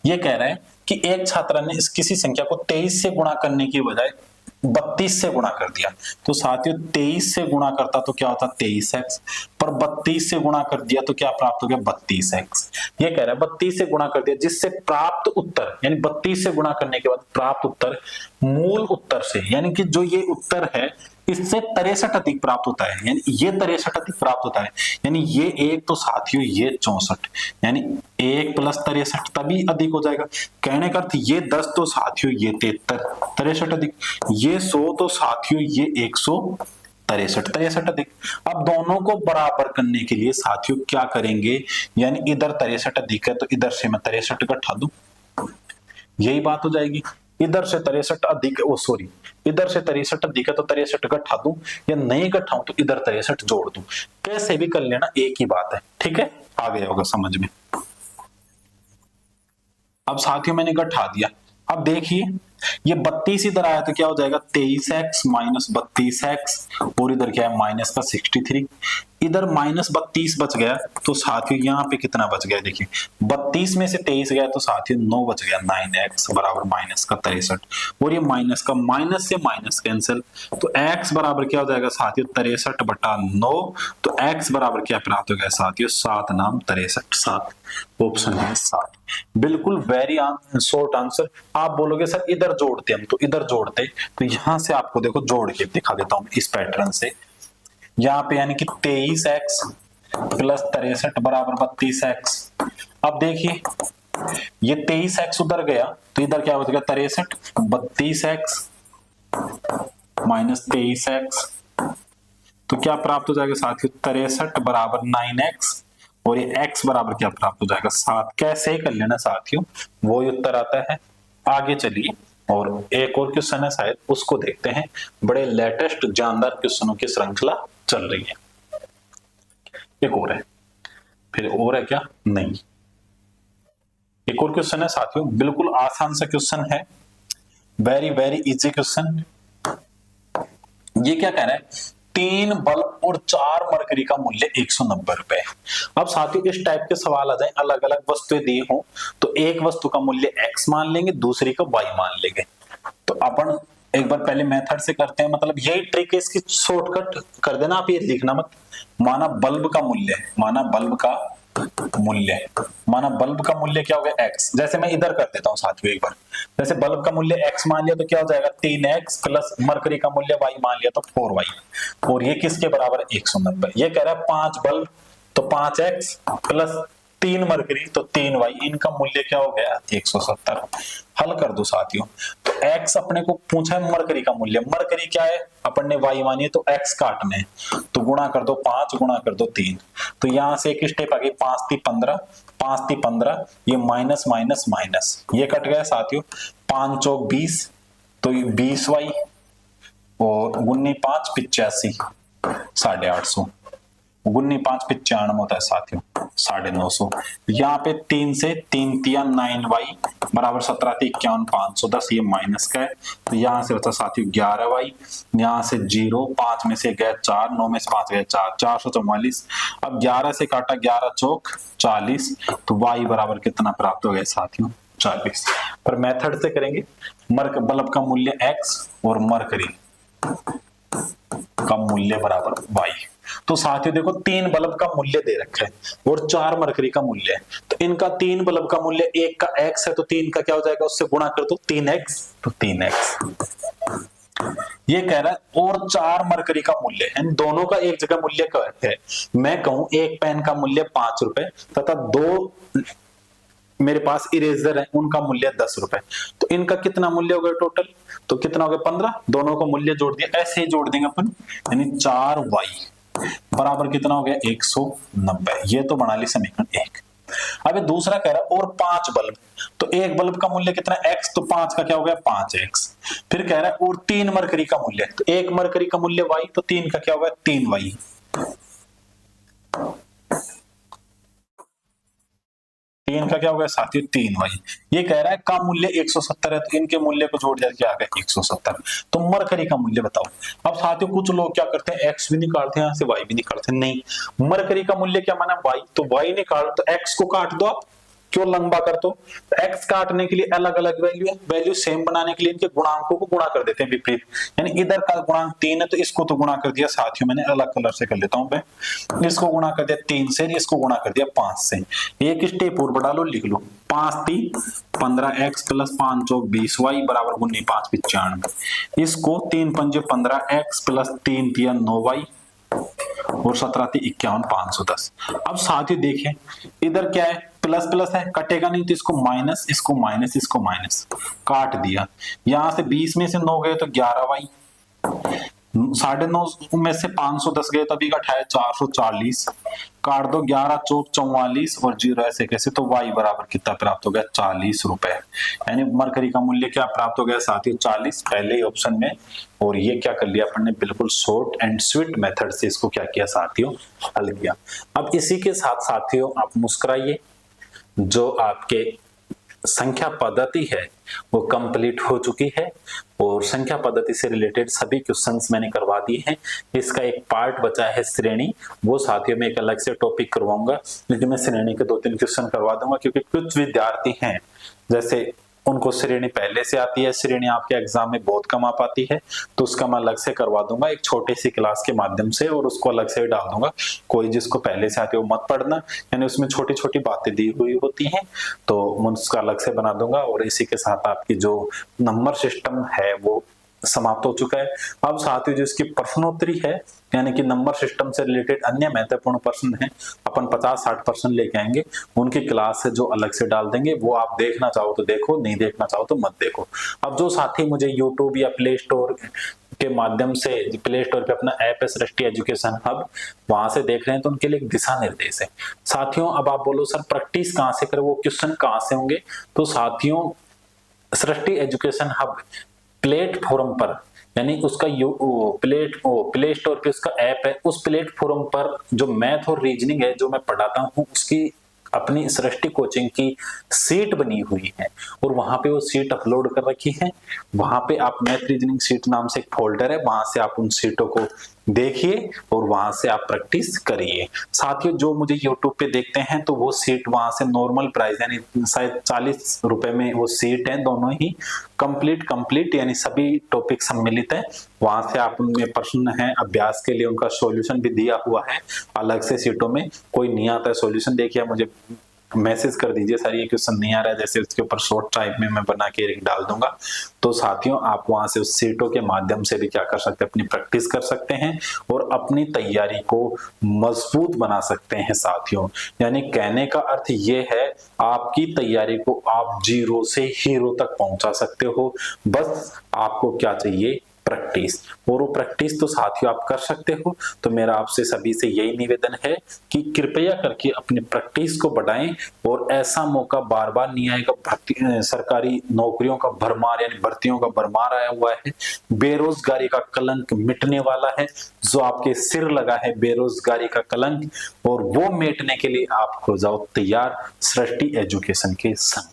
ये कह रहा है कि एक छात्रा ने इस किसी संख्या को 23 से गुणा करने की बजाय 32 से गुणा कर दिया, तो साथियों 23 से गुणा करता तो क्या होता 23x, पर 32 से गुणा कर दिया तो क्या प्राप्त हो गया 32x। ये कह रहा है 32 से गुणा कर दिया, जिससे प्राप्त उत्तर, यानी 32 से गुणा करने के बाद प्राप्त उत्तर मूल उत्तर से, यानी कि जो ये उत्तर है इससे 63 अधिक प्राप्त होता है, यानी ये 63 अधिक प्राप्त होता है, यानी ये एक तो साथियों ये 64, यानी 1 प्लस 63 तभी अधिक हो जाएगा। कहने का अर्थ ये 10 तो साथियों ये 63 अधिक, ये 100 तो साथियों ये 163 अधिक। अब दोनों को बराबर करने के लिए साथियों क्या करेंगे, यानी इधर 63 अधिक है तो इधर से मैं 63 घटा दूं, यही बात हो जाएगी। इधर से 63 अधिक, ओ सॉरी, इधर से 63 अधिक है तो 63 घटा दूं, या नहीं घटाऊं तो इधर 63 जोड़ दूं, कैसे भी कर लेना, एक ही बात है। ठीक है, आ गया होगा समझ में। अब साथियों मैंने घटा दिया, अब देखिए ये 32 इधर आया तो क्या हो जाएगा 23x माइनस 32x, और इधर क्या है माइनस का 63, इधर माइनस 32 बच गया, तो साथियों यहाँ पे कितना बच गया, देखिए 32 में से 23 गया तो साथियों 9 बच गया, 9x बराबर माइनस का 63, और ये माइनस का माइनस से माइनस कैंसिल, तो x बराबर क्या हो जाएगा साथियों 63 बटा 9, तो x बराबर क्या प्राप्त हो गया साथियों 7 नाम 63, 7, ऑप्शन है 7, बिल्कुल वेरी शॉर्ट आंसर। आप बोलोगे सर इधर जोड़ते हम, तो इधर जोड़ते, तो यहां से आपको देखो जोड़ के दिखा देता हूं इस पैटर्न से, यहाँ पे यानी कि 23x प्लस 63 बराबर 32x। अब देखिए ये 23x उधर गया तो इधर क्या हो जाएगा 63, 32x माइनस 23x, तो क्या प्राप्त हो जाएगा साथियों 63 बराबर 9x, और ये x बराबर क्या प्राप्त हो जाएगा 7। कैसे ही कर लेना साथियों, वो ही उत्तर आता है। आगे चलिए, और एक और क्वेश्चन है शायद उसको देखते हैं, बड़े लेटेस्ट जानदार क्वेश्चनों की श्रृंखला चल रही है। एक और है, फिर और है क्या, नहीं, एक और क्वेश्चन है साथियों, बिल्कुल आसान सा क्वेश्चन है, वेरी वेरी इजी क्वेश्चन। ये क्या कह रहा है, 3 बल्ब और 4 मरकरी का मूल्य 190 रुपए। अब साथियों इस टाइप के सवाल आ जाए, अलग अलग वस्तुएं दी हो तो एक वस्तु का मूल्य x मान लेंगे, दूसरी का y मान लेंगे। तो अपन एक बार पहले मेथड से करते हैं, मतलब यही ट्रिक है, इसकी शॉर्टकट कर देना, आप ये लिखना मत। माना बल्ब का मूल्य, माना बल्ब का मूल्य, माना बल्ब का मूल्य क्या हो गया x, जैसे मैं इधर कर देता हूं साथियों एक बार, जैसे बल्ब का मूल्य x मान लिया तो क्या हो जाएगा 3x प्लस मरकरी का मूल्य y मान लिया तो 4y, और ये किसके बराबर है 190। ये कह रहा है 5 बल्ब तो 5x प्लस 3 मरकरी तो 3y, इनका मूल्य क्या हो गया 170। हल कर दो साथियों, तो x अपने को पूछा है मरकरी का मूल्य, मरकरी क्या है अपन ने y मानी है तो x काटने, तो गुणा कर दो 5 गुणा कर दो 3, तो यहां से एक स्टेप आगे 5 × 15, 5 × 15, ये माइनस माइनस माइनस, ये कट गया साथियों, 5 × 4 = 20, तो ये 20y, और 9 × 5 = 85, 850, 9 × 5 = 95 होता है साथियों, 950। यहाँ पे 3 से 3 × 3 = 9y बराबर 17 × 51 = 510, ये माइनस का है, तो यहाँ से बचा साथियों 11y, यहाँ से 0, 5 में से गए 4, 9 में से 5 गए 4, 444। अब 11 से काटा 11 चौक 40, तो y बराबर कितना प्राप्त हो गया साथियों 40। पर मेथड से करेंगे, बल्ब का मूल्य x और मरकरी का मूल्य बराबर y। तो साथियों देखो 3 बल्ब का मूल्य दे रखा है और 4 मरकरी का मूल्य है, तो इनका 3 बल्ब का मूल्य, एक का x है तो 3 का क्या हो जाएगा, उससे गुणा कर दो 3x, तो 3x। ये कह रहा है और 4 मरकरी का मूल्य है, दोनों का एक जगह मूल्य है। मैं कहूं एक पेन का मूल्य 5 रुपए तथा 2 मेरे पास इरेजर है उनका मूल्य 10 रुपए, तो इनका कितना मूल्य हो गया टोटल, तो कितना हो गया 15, दोनों को मूल्य जोड़ दिया, ऐसे ही जोड़ देंगे अपन, यानी 4y बराबर कितना हो गया 190। ये तो बना ली समीकरण 1। अब दूसरा कह रहा है और 5 बल्ब, तो एक बल्ब का मूल्य कितना x, तो 5 का क्या हो गया 5x। फिर कह रहा है और 3 मरकरी का मूल्य, तो एक मरकरी का मूल्य y, तो 3 का क्या हो गया 3y। तीन का क्या हो गया साथियों 3y। ये कह रहा है का मूल्य 170 है, तो इनके मूल्य को जोड़ दिया क्या आ गया 170। तो मरकरी का मूल्य बताओ। अब साथियों कुछ लोग क्या करते हैं x भी निकालते हैं, यहाँ से y भी निकालते हैं, नहीं मरकरी का मूल्य क्या माना y, तो y निकालो तो x को काट दो आप, क्यों लंबा कर दो, तो x काटने के लिए अलग अलग वैल्यू है, वैल्यू सेम बनाने के लिए इनके गुणांकों को गुणा कर देते हैं विपरीत, यानी इधर का गुणांक 3 है तो इसको तो गुणा कर दिया साथियों, मैंने अलग कलर से कर लेता हूं मैं, इसको गुणा कर दिया 3 से, इसको गुणा कर दिया 5 से। एक स्टेप और बढ़ा लो, लिख लो 5 × 3 = 15x प्लस 5 × 20y बराबर 9 × 5 = 95। इसको 3 × 5 = 15x प्लस 3 × 3 = 9y और 17 × 3 = 51 510। अब साथियों देखें इधर क्या है प्लस प्लस है, कटेगा नहीं, तो इसको माइनस, इसको माइनस, इसको माइनस काट दिया, यहां से 20 में से 9 गए तो 11y, 9.5 में से 510 गए तो अभी का 440, काट दो 11 चौक 44 और 0 ऐसे कैसे, तो y बराबर कितना प्राप्त हो गया 40 रुपए। यानी मरकरी का मूल्य क्या प्राप्त हो गया साथियों 40 पहले ही ऑप्शन में। और ये क्या कर लिया अपन ने, बिल्कुल शॉर्ट एंड स्वीट मेथड से इसको क्या किया साथियों, हल किया। अब इसी के साथ साथियों आप मुस्कुराइए, जो आपके संख्या पद्धति है वो कंप्लीट हो चुकी है और संख्या पद्धति से रिलेटेड सभी क्वेश्चंस मैंने करवा दिए हैं। इसका एक पार्ट बचा है श्रेणी, वो साथियों में एक अलग से टॉपिक करवाऊंगा, लेकिन मैं श्रेणी के 2-3 क्वेश्चन करवा दूंगा, क्योंकि कुछ विद्यार्थी हैं जैसे उनको श्रेणी पहले से आती है, श्रेणी आपके एग्जाम में बहुत कम आ पाती है, तो उसका मैं अलग से करवा दूंगा एक छोटी सी क्लास के माध्यम से, और उसको अलग से डाल दूंगा। कोई जिसको पहले से आती है वो मत पढ़ना, यानी उसमें छोटी छोटी बातें दी हुई होती हैं, तो मैं उसका अलग से बना दूंगा। और इसी के साथ आपकी जो नंबर सिस्टम है वो समाप्त हो चुका है। अब साथियों जो इसकी प्रश्नोत्तरी है, यानी कि नंबर सिस्टम से रिलेटेड अन्य महत्वपूर्ण प्रश्न हैं, अपन 50-60% लेके आएंगे, उनकी क्लास है जो अलग से डाल देंगे। वो आप देखना चाहो तो देखो, नहीं देखना चाहो तो मत देखो। अब जो साथी मुझे यूट्यूब या प्ले स्टोर के माध्यम से, प्ले स्टोर पे अपना ऐप है सृष्टि एजुकेशन हब, वहां से देख रहे हैं, तो उनके लिए एक दिशा निर्देश है साथियों। अब आप बोलो सर प्रैक्टिस कहाँ से करें, वो क्वेश्चन कहाँ से होंगे, तो साथियों सृष्टि एजुकेशन हब प्लेटफॉर्म पर, यानी उसका प्ले स्टोर पे उसका ऐप है, उस प्लेटफॉर्म पर जो मैथ और रीजनिंग है जो मैं पढ़ाता हूँ, उसकी अपनी सृष्टि कोचिंग की सीट बनी हुई है, और वहां पे वो सीट अपलोड कर रखी है। वहां पे आप मैथ रीजनिंग सीट नाम से एक फोल्डर है, वहां से आप उन सीटों को देखिए और वहां से आप प्रैक्टिस करिए। साथियों जो मुझे यूट्यूब पे देखते हैं, तो वो सीट वहां से नॉर्मल प्राइस यानी शायद 40 रुपए में वो सीट है, दोनों ही कंप्लीट यानी सभी टॉपिक सम्मिलित है। वहां से आप उनमें प्रश्न है अभ्यास के लिए, उनका सॉल्यूशन भी दिया हुआ है अलग से सीटों में। कोई नहीं आता है सॉल्यूशन, देखिए मुझे मैसेज कर दीजिए सर ये क्वेश्चन नहीं आ रहा है, जैसे उसके ऊपर शॉर्ट टाइप में मैं बना के डाल दूंगा। तो साथियों आप वहां से उस सीटों के माध्यम से भी क्या कर सकते हैं, अपनी प्रैक्टिस कर सकते हैं और अपनी तैयारी को मजबूत बना सकते हैं साथियों। यानी कहने का अर्थ ये है, आपकी तैयारी को आप 0 से हीरो तक पहुंचा सकते हो। बस आपको क्या चाहिए, प्रैक्टिस, और वो प्रैक्टिस तो साथियों आप कर सकते हो। तो मेरा आपसे सभी से यही निवेदन है कि कृपया करके अपनी प्रैक्टिस को बढ़ाएं, और ऐसा मौका बार बार नहीं आएगा। सरकारी नौकरियों का भरमार यानी भर्तियों का भरमार आया हुआ है, बेरोजगारी का कलंक मिटने वाला है, जो आपके सिर लगा है बेरोजगारी का कलंक, और वो मिटने के लिए आप हो जाओ तैयार सृष्टि एजुकेशन के संग।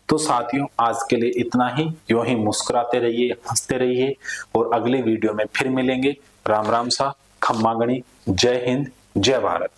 तो साथियों आज के लिए इतना ही, यूं ही मुस्कुराते रहिए, हंसते रहिए, और अगले वीडियो में फिर मिलेंगे। राम राम सा, खम्मा गणी, जय हिंद, जय भारत।